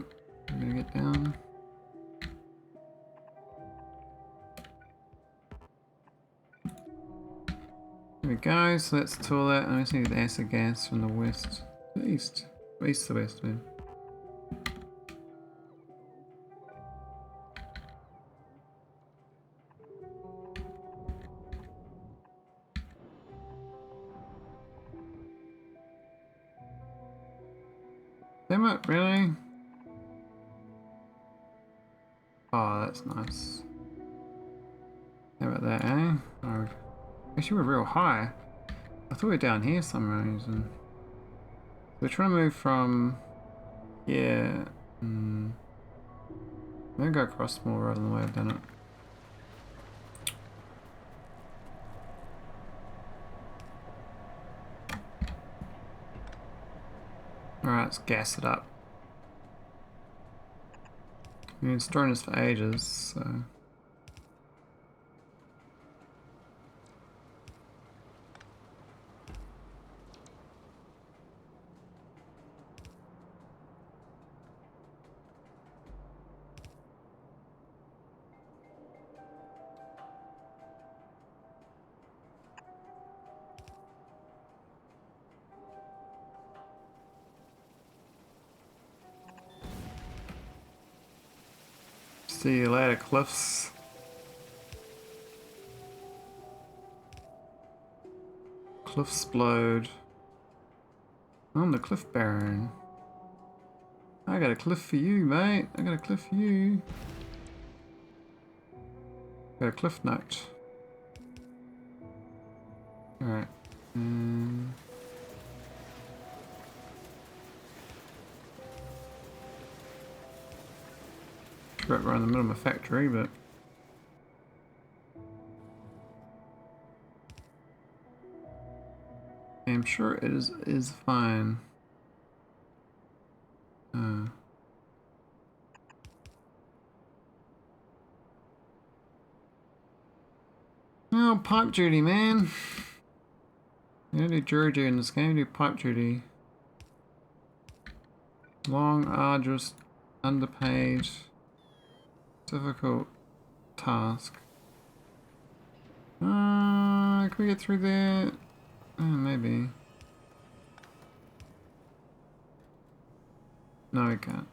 I'm gonna get down. There we go, so let's tool that. I just need the acid gas from the west to the east. East to the west, man. Damn it, really? Oh, that's nice. How about that, eh? Oh, actually, we're real high. I thought we were down here for some reason. We're trying to move from... Yeah. I'm gonna go across more rather than the way I've done it. Alright, let's gas it up. We've been storing this for ages, so... See you later, cliffs. Cliffs explode. I'm the cliff baron. I got a cliff for you, mate. I got a cliff for you. Got a cliff note. Alright. Right in the middle of my factory, but I'm sure it is fine. Oh, pipe duty, man. You don't do jury duty in this game, you do pipe duty. Long, arduous, underpaid, difficult task. Can we get through there? Maybe. No, we can't.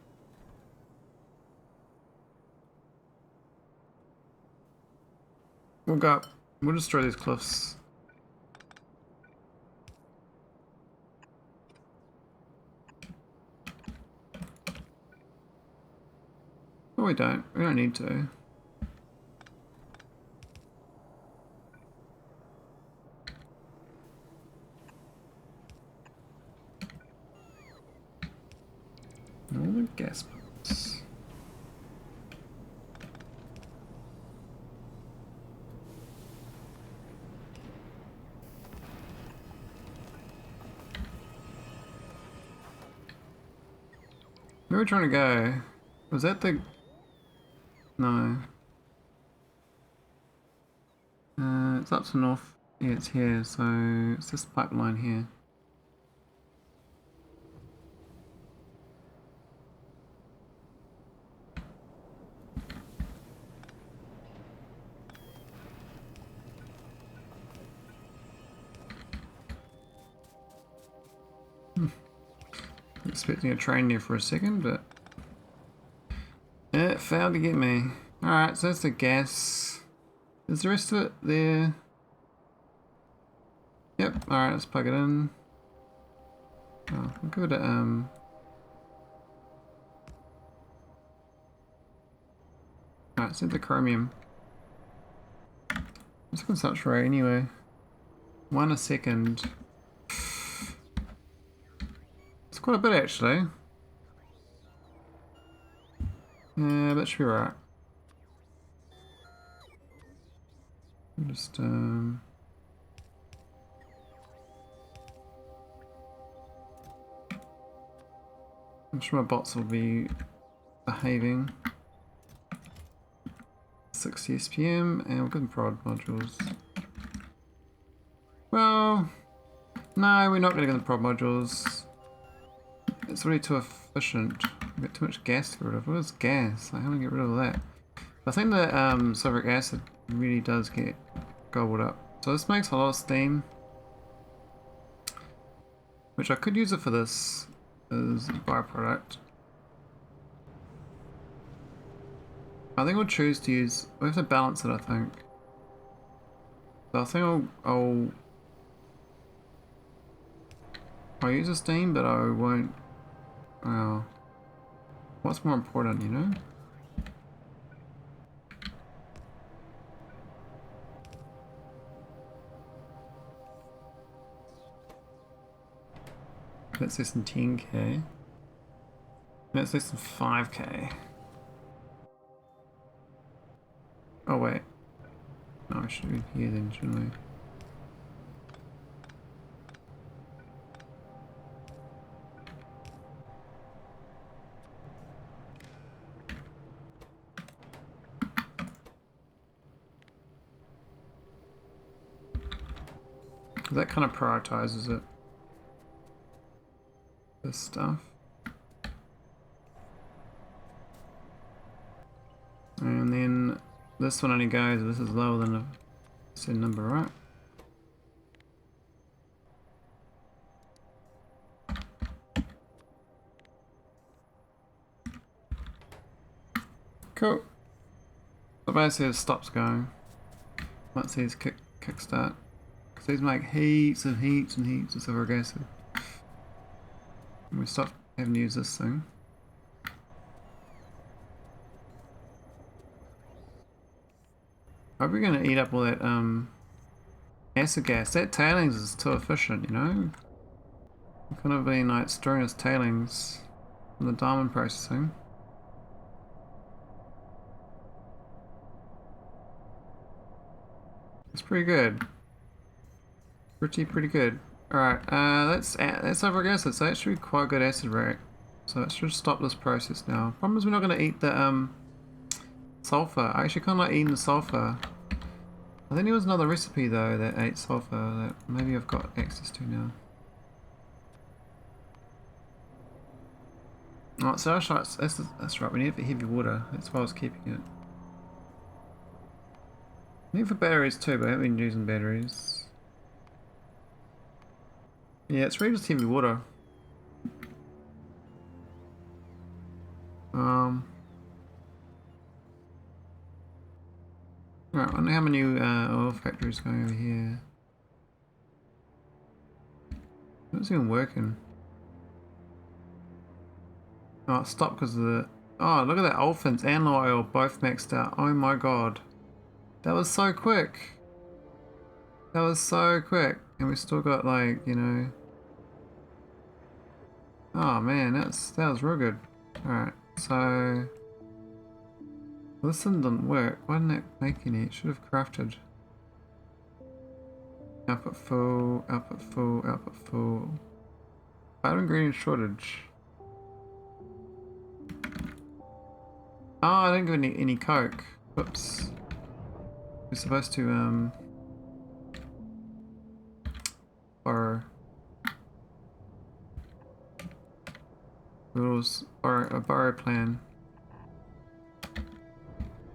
We'll go up. We'll destroy these cliffs. No, we don't. We don't need to. All the gas pumps. Where are we trying to go? Was that the... No. It's up to north. Yeah, it's here, so it's this pipeline here. Expecting a train there for a second, but it failed to get me. Alright, so that's the gas. Is the rest of it there? Yep, alright, let's plug it in. Oh, we'll give it a Alright, set the chromium. What's the consumption rate anyway? 1 a second. It's quite a bit actually. Yeah, that should be right. Just I'm sure my bots will be behaving. 60 SPM, and we'll give them prod modules. Well, no, we're not going to give them prod modules. It's already too efficient. We've got too much gas to get rid of. What is gas? I haven't get rid of that. I think that sulfuric acid really does get gobbled up. So this makes a lot of steam, which I could use it for this as a byproduct. I think we'll choose to use, we have to balance it, I think. So I think I'll use the steam, but I won't, well, what's more important, you know? That's less than 10k. That's less than 5k. Oh wait. No, I should be here then, shouldn't we? That kind of prioritizes it. This stuff. And then this one only goes, this is lower than the said number, right? Cool. So basically it stops going once these kickstart. Because these make heaps and heaps and heaps of sulfuric acid. And we stop having to use this thing. Are we going to eat up all that acid gas? That tailings is too efficient, you know? We've kind of been like storing this tailings from the diamond processing. It's pretty good. Pretty good. Alright, that's sulfuric acid, so that should be quite a good acid rate. So it should stop this process now. Problem is we're not going to eat the sulfur. I actually kind of like eating the sulfur. I think there was another recipe though that ate sulfur that maybe I've got access to now. Oh, so that's right, we need it for heavy water. That's why I was keeping it. I need for batteries too, but I haven't been using batteries. Yeah, it's really just heavy water. Right, I wonder how many oil factories going over here. It's even working. Oh, it stopped because of the... Oh, look at that, olefins and oil both maxed out. Oh my god. That was so quick. That was so quick. And we still got like, you know... Oh man, that was real good. Alright, so... Well, this one didn't work. Why didn't it make any? It should have crafted. Output full, output full, output full. Vital ingredient shortage. Oh, I didn't give any coke. Whoops. We're supposed to borrow. Rules borrow plan.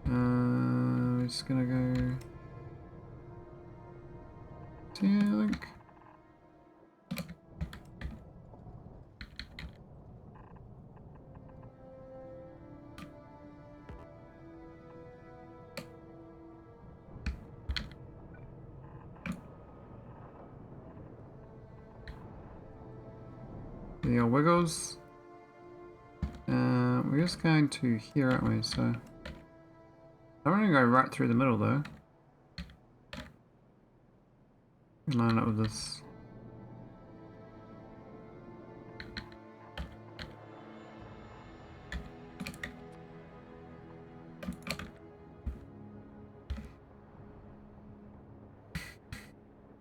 We're just gonna go to link. There are wiggles. We're just going to here, aren't we? So I'm going to go right through the middle though. Line up with this.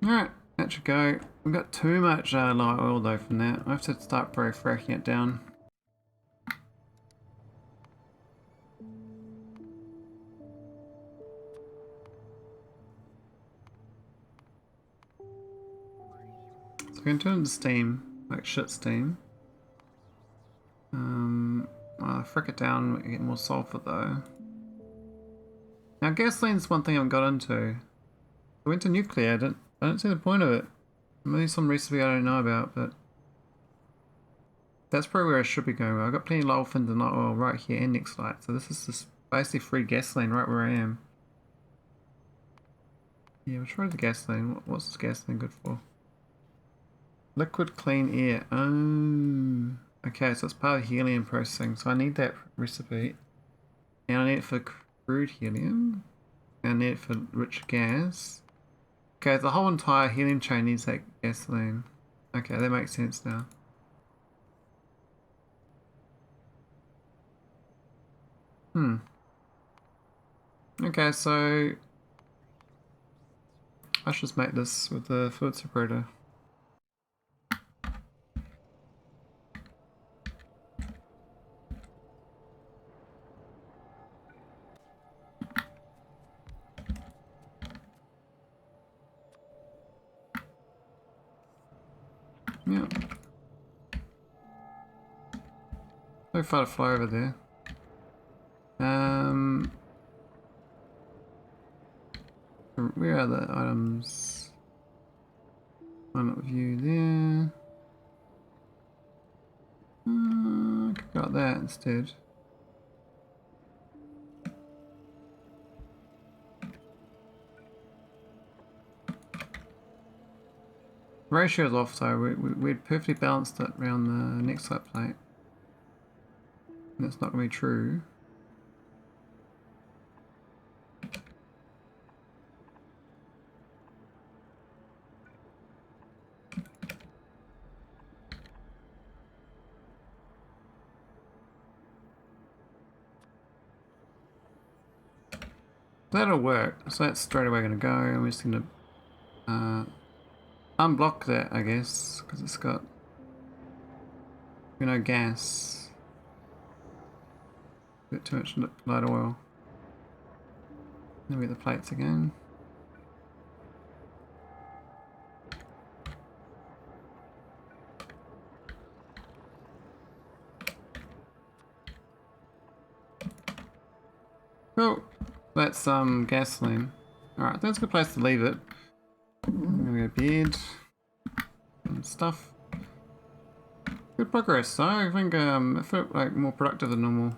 Alright, that should go. We've got too much light oil though from that. I have to start probably fracking it down. So we can turn it into steam, like shit steam. I'll frick it down, we get more sulfur though. Now gasoline's one thing I haven't got into. I went to nuclear, I don't see the point of it. Maybe some recipe I don't know about, but that's probably where I should be going. I've got plenty of olefins and light oil right here and next light, so this is just basically free gasoline right where I am. Yeah, we'll try the gasoline. What's this gasoline good for? Liquid clean air. Oh, okay, so it's part of helium processing, so I need that recipe. And I need it for crude helium. And I need it for rich gas. Okay, the whole entire helium chain needs that gasoline. Okay, that makes sense now. Okay, so I should just make this with the fluid separator. Yeah. So far to fly over there. Where are the items? One up view there. I could got that instead. Ratio's off though, we'd perfectly balanced it around the next side plate. And that's not going to be true. That'll work, so that's straight away going to go, and we're just going to unblock that, I guess, because it's got, you know, gas. A bit too much light oil. Then we get the plates again. Cool. That's gasoline. Alright, that's a good place to leave it. I'm gonna go bed and stuff. Good progress, so I think I felt like more productive than normal.